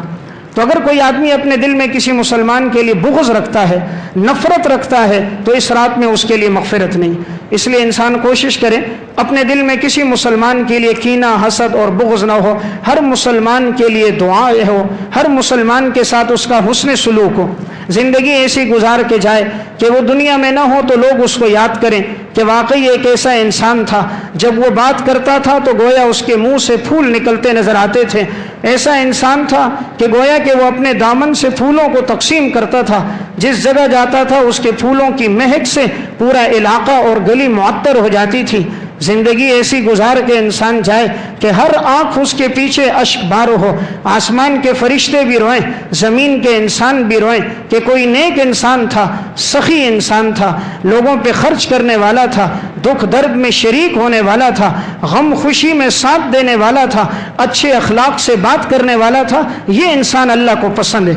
تو اگر کوئی آدمی اپنے دل میں کسی مسلمان کے لیے بغض رکھتا ہے، نفرت رکھتا ہے، تو اس رات میں اس کے لیے مغفرت نہیں۔ اس لیے انسان کوشش کرے اپنے دل میں کسی مسلمان کے لیے کینہ، حسد اور بغض نہ ہو، ہر مسلمان کے لیے دعا ہو، ہر مسلمان کے ساتھ اس کا حسن سلوک ہو، زندگی ایسی گزار کے جائے کہ وہ دنیا میں نہ ہو تو لوگ اس کو یاد کریں کہ واقعی ایک ایسا انسان تھا، جب وہ بات کرتا تھا تو گویا اس کے منہ سے پھول نکلتے نظر آتے تھے، ایسا انسان تھا کہ گویا کہ وہ اپنے دامن سے پھولوں کو تقسیم کرتا تھا، جس جگہ جاتا تھا اس کے پھولوں کی مہک سے پورا علاقہ اور گلی معطر ہو جاتی تھی۔ زندگی ایسی گزار کے انسان جائے کہ ہر آنکھ اس کے پیچھے اشک بار ہو، آسمان کے فرشتے بھی روئیں، زمین کے انسان بھی روئیں کہ کوئی نیک انسان تھا، سخی انسان تھا، لوگوں پہ خرچ کرنے والا تھا، دکھ درد میں شریک ہونے والا تھا، غم خوشی میں ساتھ دینے والا تھا، اچھے اخلاق سے بات کرنے والا تھا، یہ انسان اللہ کو پسند ہے۔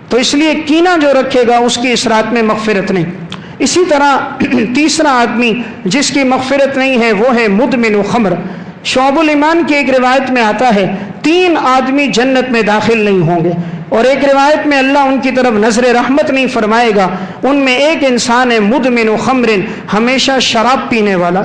تو اس لیے کینہ جو رکھے گا اس کی اس رات میں مغفرت نہیں۔ اسی طرح تیسرا آدمی جس کی مغفرت نہیں ہے وہ ہے مدمن خمر۔ شعب الایمان کی ایک روایت میں آتا ہے 3 آدمی جنت میں داخل نہیں ہوں گے، اور ایک روایت میں اللہ ان کی طرف نظر رحمت نہیں فرمائے گا۔ ان میں ایک انسان ہے مدمن خمر، ہمیشہ شراب پینے والا۔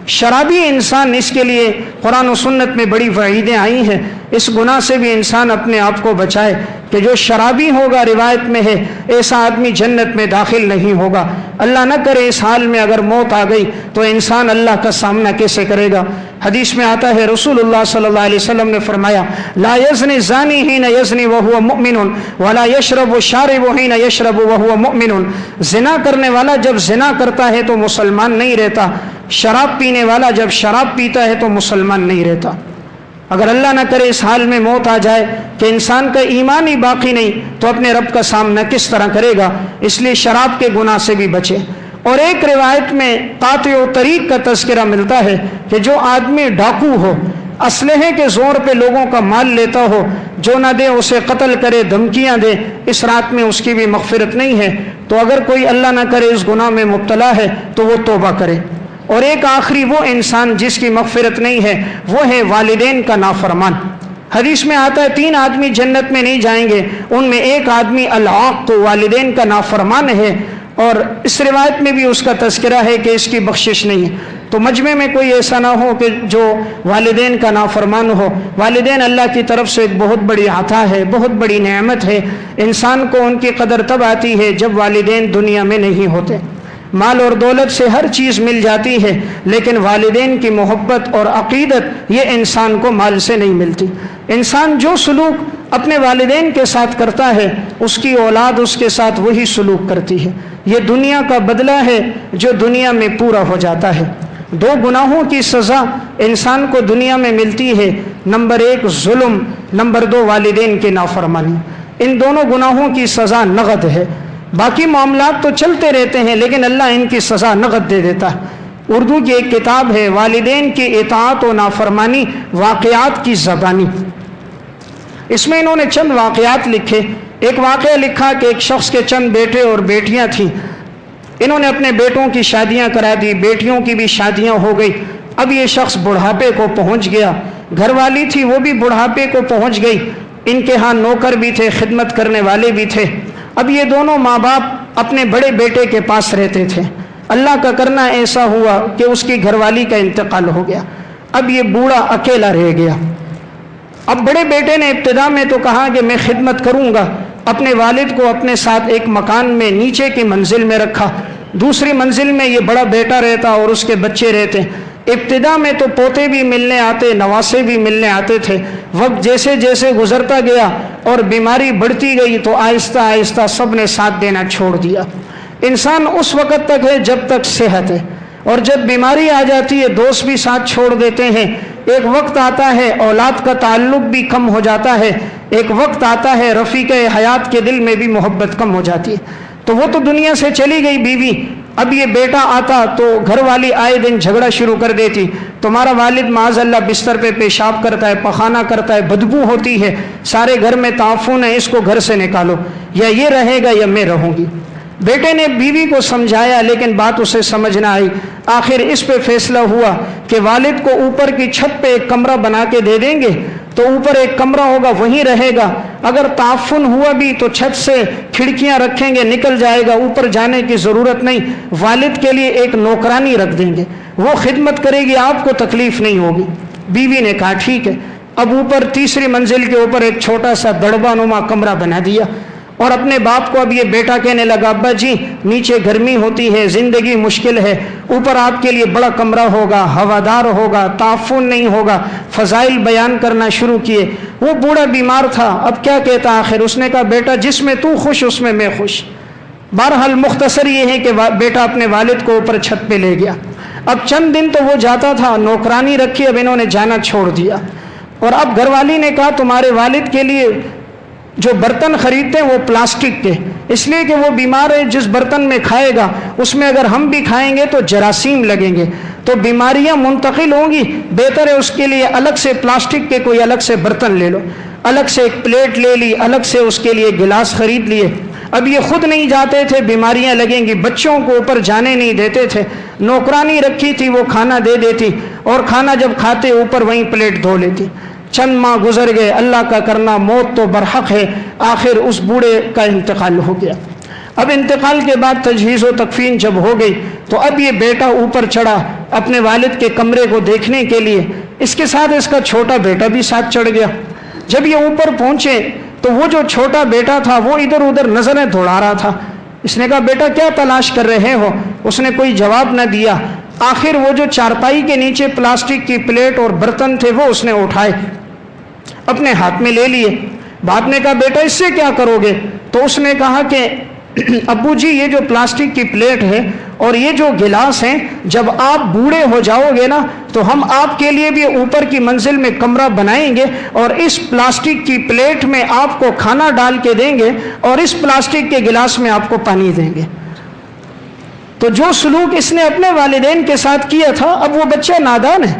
شرابی انسان، اس کے لیے قرآن و سنت میں بڑی وعیدیں آئی ہیں، اس گناہ سے بھی انسان اپنے آپ کو بچائے کہ جو شرابی ہوگا، روایت میں ہے ایسا آدمی جنت میں داخل نہیں ہوگا۔ اللہ نہ کرے اس حال میں اگر موت آ گئی تو انسان اللہ کا سامنا کیسے کرے گا؟ حدیث میں آتا ہے رسول اللہ صلی اللہ علیہ وسلم نے فرمایا لا یزنی زانی حین یزنی وہو مؤمن ولا یشرب شارب حین یشرب وہو مؤمن۔ زنا کرنے والا جب زنا کرتا ہے تو مسلمان نہیں رہتا، شراب پینے والا جب شراب پیتا ہے تو مسلمان نہیں رہتا۔ اگر اللہ نہ کرے اس حال میں موت آ جائے کہ انسان کا ایمان ہی باقی نہیں تو اپنے رب کا سامنا کس طرح کرے گا؟ اس لیے شراب کے گناہ سے بھی بچے۔ اور ایک روایت میں قاطع و طریق کا تذکرہ ملتا ہے کہ جو آدمی ڈاکو ہو، اسلحے کے زور پہ لوگوں کا مال لیتا ہو، جو نہ دے اسے قتل کرے، دھمکیاں دے، اس رات میں اس کی بھی مغفرت نہیں ہے۔ تو اگر کوئی اللہ نہ کرے اس گناہ میں مبتلا ہے تو وہ توبہ کرے۔ اور ایک آخری وہ انسان جس کی مغفرت نہیں ہے وہ ہے والدین کا نافرمان۔ حدیث میں آتا ہے 3 آدمی جنت میں نہیں جائیں گے، ان میں ایک آدمی العاق کو والدین کا نافرمان ہے، اور اس روایت میں بھی اس کا تذکرہ ہے کہ اس کی بخشش نہیں ہے۔ تو مجمع میں کوئی ایسا نہ ہو کہ جو والدین کا نافرمان ہو۔ والدین اللہ کی طرف سے ایک بہت بڑی عطا ہے، بہت بڑی نعمت ہے۔ انسان کو ان کی قدر تب آتی ہے جب والدین دنیا میں نہیں ہوتے۔ مال اور دولت سے ہر چیز مل جاتی ہے، لیکن والدین کی محبت اور عقیدت یہ انسان کو مال سے نہیں ملتی۔ انسان جو سلوک اپنے والدین کے ساتھ کرتا ہے اس کی اولاد اس کے ساتھ وہی سلوک کرتی ہے۔ یہ دنیا کا بدلہ ہے جو دنیا میں پورا ہو جاتا ہے۔ 2 گناہوں کی سزا انسان کو دنیا میں ملتی ہے، نمبر 1 ظلم، نمبر 2 والدین کی نافرمانی۔ ان دونوں گناہوں کی سزا نقد ہے۔ باقی معاملات تو چلتے رہتے ہیں لیکن اللہ ان کی سزا نقد دے دیتا ہے۔ اردو کی ایک کتاب ہے والدین کی اطاعت و نافرمانی واقعات کی زبانی، اس میں انہوں نے چند واقعات لکھے۔ ایک واقعہ لکھا کہ ایک شخص کے چند بیٹے اور بیٹیاں تھیں، انہوں نے اپنے بیٹوں کی شادیاں کرا دی، بیٹیوں کی بھی شادیاں ہو گئی۔ اب یہ شخص بڑھاپے کو پہنچ گیا، گھر والی تھی وہ بھی بڑھاپے کو پہنچ گئی، ان کے ہاں نوکر بھی تھے، خدمت کرنے والے بھی تھے۔ اب یہ دونوں ماں باپ اپنے بڑے بیٹے کے پاس رہتے تھے۔ اللہ کا کرنا ایسا ہوا کہ اس کی گھر والی کا انتقال ہو گیا، اب یہ بوڑھا اکیلا رہ گیا۔ اب بڑے بیٹے نے ابتدا میں تو کہا کہ میں خدمت کروں گا، اپنے والد کو اپنے ساتھ ایک مکان میں نیچے کی منزل میں رکھا، دوسری منزل میں یہ بڑا بیٹا رہتا اور اس کے بچے رہتے۔ ابتدا میں تو پوتے بھی ملنے آتے، نواسے بھی ملنے آتے تھے۔ وقت جیسے جیسے گزرتا گیا اور بیماری بڑھتی گئی تو آہستہ آہستہ سب نے ساتھ دینا چھوڑ دیا۔ انسان اس وقت تک ہے جب تک صحت ہے، اور جب بیماری آ جاتی ہے دوست بھی ساتھ چھوڑ دیتے ہیں۔ ایک وقت آتا ہے اولاد کا تعلق بھی کم ہو جاتا ہے، ایک وقت آتا ہے رفیق حیات کے دل میں بھی محبت کم ہو جاتی ہے۔ تو وہ تو دنیا سے چلی گئی بیوی، اب یہ بیٹا آتا تو گھر والی آئے دن جھگڑا شروع کر دیتی، تمہارا والد معاذ اللہ بستر پہ پیشاب کرتا ہے، پخانہ کرتا ہے، بدبو ہوتی ہے، سارے گھر میں تعفن ہے، اس کو گھر سے نکالو، یا یہ رہے گا یا میں رہوں گی۔ بیٹے نے بیوی کو سمجھایا لیکن بات اسے سمجھ نہ آئی. آخر اس پہ فیصلہ ہوا کہ والد کو اوپر کی چھت پہ ایک کمرہ بنا کے دے دیں گے تو اوپر ایک کمرہ ہوگا وہیں رہے گا. اگر تعفن ہوا بھی تو چھت سے کھڑکیاں رکھیں گے, نکل جائے گا, اوپر جانے کی ضرورت نہیں. والد کے لیے ایک نوکرانی رکھ دیں گے, وہ خدمت کرے گی, آپ کو تکلیف نہیں ہوگی. بیوی نے کہا ٹھیک ہے. اب اوپر تیسری منزل کے اوپر ایک چھوٹا سا دڑبا نما کمرہ بنا دیا اور اپنے باپ کو اب یہ بیٹا کہنے لگا ابا جی نیچے گرمی ہوتی ہے, زندگی مشکل ہے, اوپر آپ کے لیے بڑا کمرہ ہوگا, ہوادار ہوگا, تعفن نہیں ہوگا. فضائل بیان کرنا شروع کیے. وہ بوڑھا بیمار تھا, اب کیا کہتا آخر. اس نے کہا بیٹا جس میں تو خوش اس میں میں خوش. بہرحال مختصر یہ ہے کہ بیٹا اپنے والد کو اوپر چھت پہ لے گیا. اب چند دن تو وہ جاتا تھا, نوکرانی رکھی, اب انہوں نے جانا چھوڑ دیا. اور اب گھر والی نے کہا تمہارے والد کے لیے جو برتن خریدتے ہیں وہ پلاسٹک کے, اس لیے کہ وہ بیمار ہے, جس برتن میں کھائے گا اس میں اگر ہم بھی کھائیں گے تو جراثیم لگیں گے تو بیماریاں منتقل ہوں گی. بہتر ہے اس کے لیے الگ سے پلاسٹک کے کوئی الگ سے برتن لے لو. الگ سے ایک پلیٹ لے لی, الگ سے اس کے لیے گلاس خرید لیے. اب یہ خود نہیں جاتے تھے, بیماریاں لگیں گی, بچوں کو اوپر جانے نہیں دیتے تھے. نوکرانی رکھی تھی, وہ کھانا دے دیتی اور کھانا جب کھاتے اوپر وہیں پلیٹ دھو لیتی. چند ماہ گزر گئے, اللہ کا کرنا موت تو برحق ہے. آخر اس بوڑھے کا انتقال ہو گیا. اب انتقال کے بعد تجہیز و تکفین جب ہو گئی تو اب یہ بیٹا اوپر چڑھا اپنے والد کے کمرے کو دیکھنے کے لیے. اس کے ساتھ اس کا چھوٹا بیٹا بھی ساتھ چڑھ گیا. جب یہ اوپر پہنچے تو وہ جو چھوٹا بیٹا تھا وہ ادھر ادھر نظریں دوڑا رہا تھا. اس نے کہا بیٹا کیا تلاش کر رہے ہو؟ اس نے کوئی جواب نہ دیا. آخر وہ جو چارپائی کے نیچے پلاسٹک کی پلیٹ اور برتن تھے وہ اس نے اٹھائے, اپنے ہاتھ میں لے لیے. باپ نے کہا بیٹا اس سے کیا کرو گے؟ تو اس نے کہا کہ ابو جی یہ جو پلاسٹک کی پلیٹ ہے اور یہ جو گلاس ہیں, جب آپ بوڑھے ہو جاؤ گے نا تو ہم آپ کے لیے بھی اوپر کی منزل میں کمرہ بنائیں گے اور اس پلاسٹک کی پلیٹ میں آپ کو کھانا ڈال کے دیں گے اور اس پلاسٹک کے گلاس میں آپ کو پانی دیں گے. تو جو سلوک اس نے اپنے والدین کے ساتھ کیا تھا, اب وہ بچہ نادان ہے,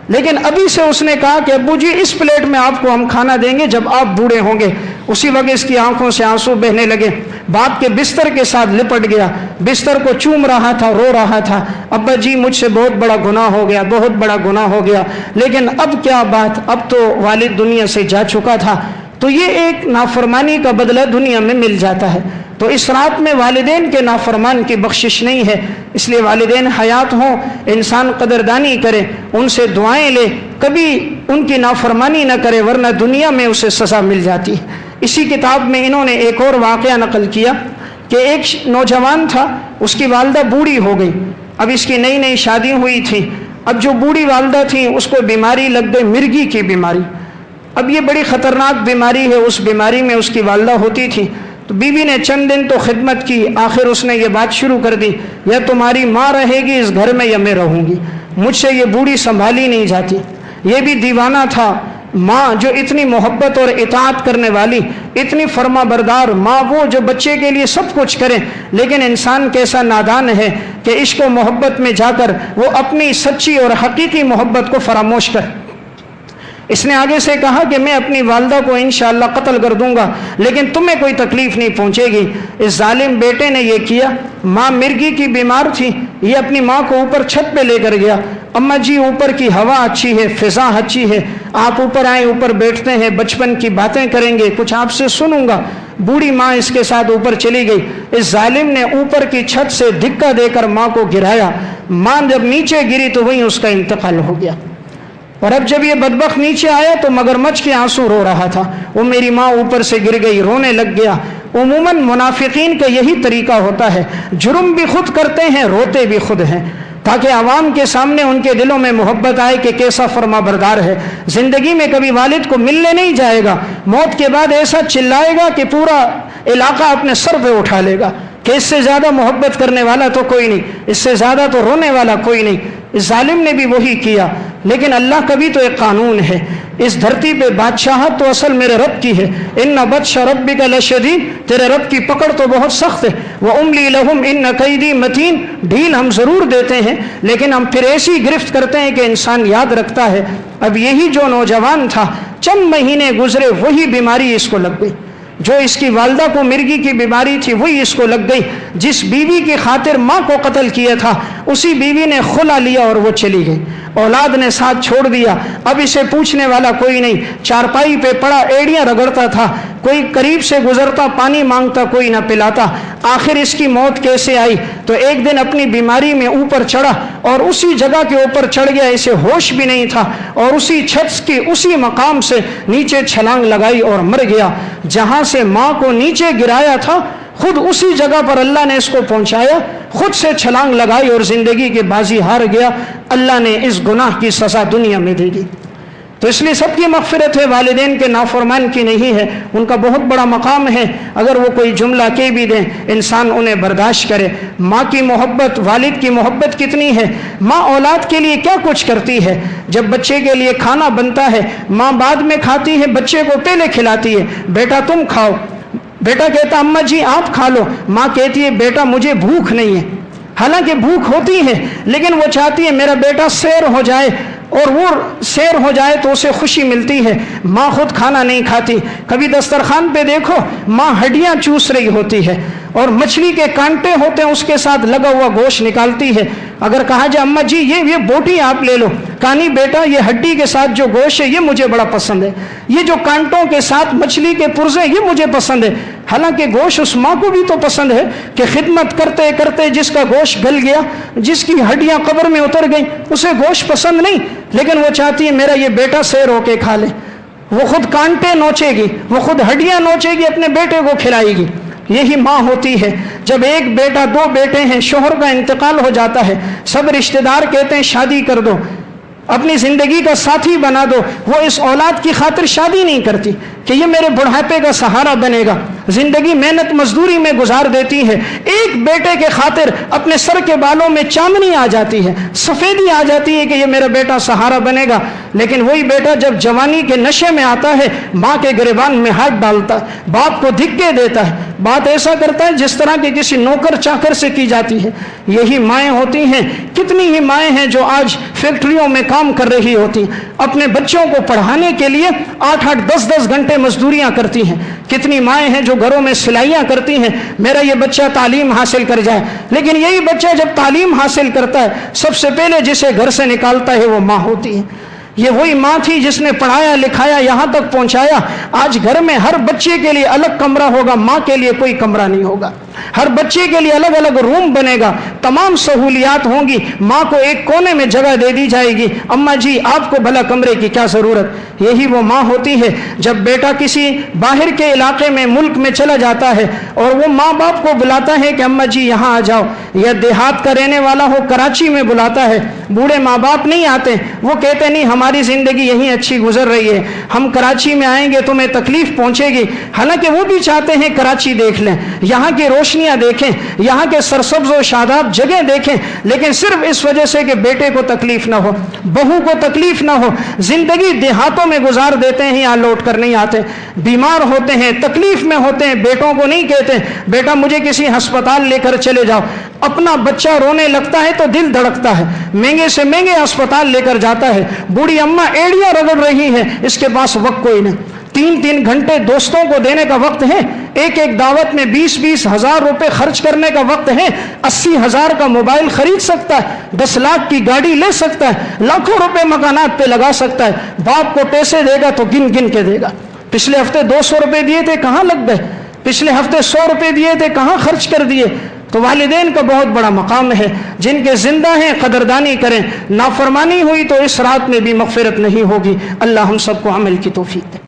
لیکن ابھی سے اس نے کہا کہ ابو جی اس پلیٹ میں آپ کو ہم کھانا دیں گے جب آپ بوڑھے ہوں گے. اسی وقت اس کی آنکھوں سے آنسو بہنے لگے. باپ کے بستر کے ساتھ لپٹ گیا, بستر کو چوم رہا تھا, رو رہا تھا, ابا جی مجھ سے بہت بڑا گناہ ہو گیا, بہت بڑا گناہ ہو گیا, لیکن اب کیا بات, اب تو والد دنیا سے جا چکا تھا تو یہ ایک نافرمانی کا بدلہ دنیا میں مل جاتا ہے. تو اس رات میں والدین کے نافرمان کی بخشش نہیں ہے, اس لیے والدین حیات ہوں انسان قدردانی کرے, ان سے دعائیں لے, کبھی ان کی نافرمانی نہ کرے ورنہ دنیا میں اسے سزا مل جاتی ہے. اسی کتاب میں انہوں نے ایک اور واقعہ نقل کیا کہ ایک نوجوان تھا, اس کی والدہ بوڑھی ہو گئی. اب اس کی نئی نئی شادی ہوئی تھی. اب جو بوڑھی والدہ تھی اس کو بیماری لگ گئی, مرگی کی بیماری. اب یہ بڑی خطرناک بیماری ہے, اس بیماری میں اس کی والدہ ہوتی تھی. تو بیوی نے چند دن تو خدمت کی, آخر اس نے یہ بات شروع کر دی یا تمہاری ماں رہے گی اس گھر میں یا میں رہوں گی, مجھ سے یہ بوڑھی سنبھالی نہیں جاتی. یہ بھی دیوانہ تھا. ماں جو اتنی محبت اور اطاعت کرنے والی, اتنی فرما بردار ماں, وہ جو بچے کے لیے سب کچھ کرے, لیکن انسان کیسا نادان ہے کہ عشق و محبت میں جا کر وہ اپنی سچی اور حقیقی محبت کو فراموش کر. اس نے آگے سے کہا کہ میں اپنی والدہ کو انشاءاللہ قتل کر دوں گا لیکن تمہیں کوئی تکلیف نہیں پہنچے گی. اس ظالم بیٹے نے یہ کیا. ماں مرگی کی بیمار تھی, یہ اپنی ماں کو اوپر چھت پہ لے کر گیا. اماں جی اوپر کی ہوا اچھی ہے, فضا اچھی ہے, آپ اوپر آئیں, اوپر بیٹھتے ہیں, بچپن کی باتیں کریں گے, کچھ آپ سے سنوں گا. بوڑھی ماں اس کے ساتھ اوپر چلی گئی. اس ظالم نے اوپر کی چھت سے دھکا دے کر ماں کو گرایا. ماں جب نیچے گری تو وہیں اس کا انتقال ہو گیا. اور اب جب یہ بدبخت نیچے آیا تو مگرمچھ کے آنسو رو رہا تھا. وہ میری ماں اوپر سے گر گئی, رونے لگ گیا. عموماً منافقین کا یہی طریقہ ہوتا ہے, جرم بھی خود کرتے ہیں, روتے بھی خود ہیں, تاکہ عوام کے سامنے ان کے دلوں میں محبت آئے کہ کیسا فرما بردار ہے. زندگی میں کبھی والد کو ملنے نہیں جائے گا, موت کے بعد ایسا چلائے گا کہ پورا علاقہ اپنے سر پہ اٹھا لے گا کہ اس سے زیادہ محبت کرنے والا تو کوئی نہیں, اس سے زیادہ تو رونے والا کوئی نہیں. اس ظالم نے بھی وہی کیا. لیکن اللہ کا بھی تو ایک قانون ہے, اس دھرتی پہ بادشاہت تو اصل میرے رب کی ہے. ان بطش ربک لشدید, تیرے رب کی پکڑ تو بہت سخت ہے. واملی لہم ان کیدی متین, ڈھیل ہم ضرور دیتے ہیں لیکن ہم پھر ایسی گرفت کرتے ہیں کہ انسان یاد رکھتا ہے. اب یہی جو نوجوان تھا, چند مہینے گزرے وہی بیماری اس کو لگ گئی. جو اس کی والدہ کو مرگی کی بیماری تھی وہی اس کو لگ گئی. جس بیوی کی خاطر ماں کو قتل کیا تھا اسی بیوی نے خلا لیا اور وہ چلی گئی. اولاد نے ساتھ چھوڑ دیا. اب اسے پوچھنے والا کوئی نہیں. چارپائی پہ پڑا ایڑیاں رگڑتا تھا. کوئی قریب سے گزرتا پانی مانگتا, کوئی نہ پلاتا. آخر اس کی موت کیسے آئی؟ تو ایک دن اپنی بیماری میں اوپر چڑھا اور اسی جگہ کے اوپر چڑھ گیا. اسے ہوش بھی نہیں تھا اور اسی چھت کی اسی مقام سے نیچے چھلانگ لگائی اور مر گیا. جہاں سے ماں کو نیچے گرایا تھا خود اسی جگہ پر اللہ نے اس کو پہنچایا. خود سے چھلانگ لگائی اور زندگی کی بازی ہار گیا. اللہ نے اس گناہ کی سزا دنیا میں دے دی. تو اس لیے سب کی مغفرت ہے, والدین کے نافرمان کی نہیں ہے. ان کا بہت بڑا مقام ہے. اگر وہ کوئی جملہ کہہ بھی دیں انسان انہیں برداشت کرے. ماں کی محبت, والد کی محبت کتنی ہے. ماں اولاد کے لیے کیا کچھ کرتی ہے. جب بچے کے لیے کھانا بنتا ہے ماں بعد میں کھاتی ہے, بچے کو پہلے کھلاتی ہے. بیٹا تم کھاؤ. بیٹا کہتا اماں جی آپ کھا لو. ماں کہتی ہے بیٹا مجھے بھوک نہیں ہے. حالانکہ بھوک ہوتی ہے لیکن وہ چاہتی ہے میرا بیٹا سیر ہو جائے, اور وہ سیر ہو جائے تو اسے خوشی ملتی ہے. ماں خود کھانا نہیں کھاتی. کبھی دسترخوان پہ دیکھو ماں ہڈیاں چوس رہی ہوتی ہے اور مچھلی کے کانٹے ہوتے ہیں اس کے ساتھ لگا ہوا گوشت نکالتی ہے. اگر کہا جائے اماں جی یہ بوٹی آپ لے لو, کہانی بیٹا یہ ہڈی کے ساتھ جو گوشت ہے یہ مجھے بڑا پسند ہے, یہ جو کانٹوں کے ساتھ مچھلی کے پرزے یہ مجھے پسند ہے. حالانکہ گوشت اس ماں کو بھی تو پسند ہے کہ خدمت کرتے کرتے جس کا گوشت گل گیا, جس کی ہڈیاں قبر میں اتر گئیں, اسے گوشت پسند نہیں, لیکن وہ چاہتی ہے میرا یہ بیٹا سیر ہو کے کھا لے. وہ خود کانٹے نوچے گی, وہ خود ہڈیاں نوچے گی, اپنے بیٹے کو کھلائے گی. یہی ماں ہوتی ہے. جب ایک بیٹا دو بیٹے ہیں, شوہر کا انتقال ہو جاتا ہے, سب رشتہ دار کہتے ہیں شادی کر دو, اپنی زندگی کا ساتھی بنا دو. وہ اس اولاد کی خاطر شادی نہیں کرتی کہ یہ میرے بڑھاپے کا سہارا بنے گا. زندگی محنت مزدوری میں گزار دیتی ہے. ایک بیٹے کے خاطر اپنے سر کے بالوں میں چاندنی آ جاتی ہے, سفیدی آ جاتی ہے کہ یہ میرا بیٹا سہارا بنے گا. لیکن وہی بیٹا جب جوانی کے نشے میں آتا ہے ماں کے گریبان میں ہاتھ ڈالتا ہے, باپ کو دھکے دیتا ہے, بات ایسا کرتا ہے جس طرح کی کسی نوکر چاکر سے کی جاتی ہے. یہی مائیں ہوتی ہیں. کتنی ہی مائیں ہیں جو آج فیکٹریوں میں کام کر رہی ہوتی ہیں, اپنے بچوں کو پڑھانے کے لیے 8-8 10-10 گھنٹے مزدوریاں کرتی ہیں. کتنی مائیں ہیں جو گھروں میں سلائیاں کرتی ہیں, میرا یہ بچہ تعلیم حاصل کر جائے. لیکن یہی بچہ جب تعلیم حاصل کرتا ہے سب سے پہلے جسے گھر سے نکالتا ہے وہ ماں ہوتی ہے. یہ وہی ماں تھی جس نے پڑھایا لکھایا یہاں تک پہنچایا. آج گھر میں ہر بچے کے لیے الگ کمرہ ہوگا, ماں کے لیے کوئی کمرہ نہیں ہوگا. ہر بچے کے لیے الگ الگ روم بنے گا, تمام سہولیات ہوں گی. ماں کو ایک کونے میں جگہ دے دی جائے گی, اماں جی آپ کو بھلا کمرے کی کیا ضرورت. یہی وہ ماں ہوتی ہے. جب بیٹا کسی باہر کے علاقے میں ملک میں چلا جاتا ہے اور وہ ماں باپ کو بلاتا ہے کہ اماں جی یہاں آ جاؤ, یا دیہات کا رہنے والا ہو کراچی میں بلاتا ہے, بوڑھے ماں باپ نہیں آتے, وہ کہتے نہیں ہماری زندگی یہیں اچھی گزر رہی ہے, ہم کراچی میں آئیں گے تمہیں تکلیف پہنچے گی. حالانکہ وہ بھی چاہتے ہیں کراچی دیکھ لیں, یہاں کی روشنیاں دیکھیں, یہاں کے سرسبز و شاداب جگہ دیکھیں, لیکن صرف اس وجہ سے کہ بیٹے کو تکلیف نہ ہو, بہو کو تکلیف نہ ہو, زندگی دیہاتوں میں گزار دیتے ہیں, یہاں لوٹ کر نہیں آتے. بیمار ہوتے ہیں, تکلیف میں ہوتے ہیں, بیٹوں کو نہیں کہتے بیٹا مجھے کسی ہسپتال لے کر چلے جاؤ. اپنا بچہ رونے لگتا ہے تو دل دھڑکتا ہے, مہنگے سے مہنگے ہسپتال لے کر جاتا ہے. بوڑھی اماں ایڑیاں رگڑ رہی ہے, اس کے پاس وقت کوئی نہیں. 3-3 گھنٹے دوستوں کو دینے کا وقت ہے, ایک ایک دعوت میں 20-20 ہزار روپے خرچ کرنے کا وقت ہے. 80,000 کا موبائل خرید سکتا ہے, 10 لاکھ کی گاڑی لے سکتا ہے, لاکھوں روپے مکانات پہ لگا سکتا ہے. باپ کو پیسے دے گا تو گن گن کے دے گا. پچھلے ہفتے 200 روپے دیے تھے کہاں لگ گئے, پچھلے ہفتے 100 روپے دیے تھے کہاں خرچ کر دیے. تو والدین کا بہت بڑا مقام ہے, جن کے زندہ ہیں قدردانی کریں. نافرمانی ہوئی تو اس رات میں بھی مغفرت نہیں ہوگی. اللہ ہم سب کو عمل کی توفیق دے.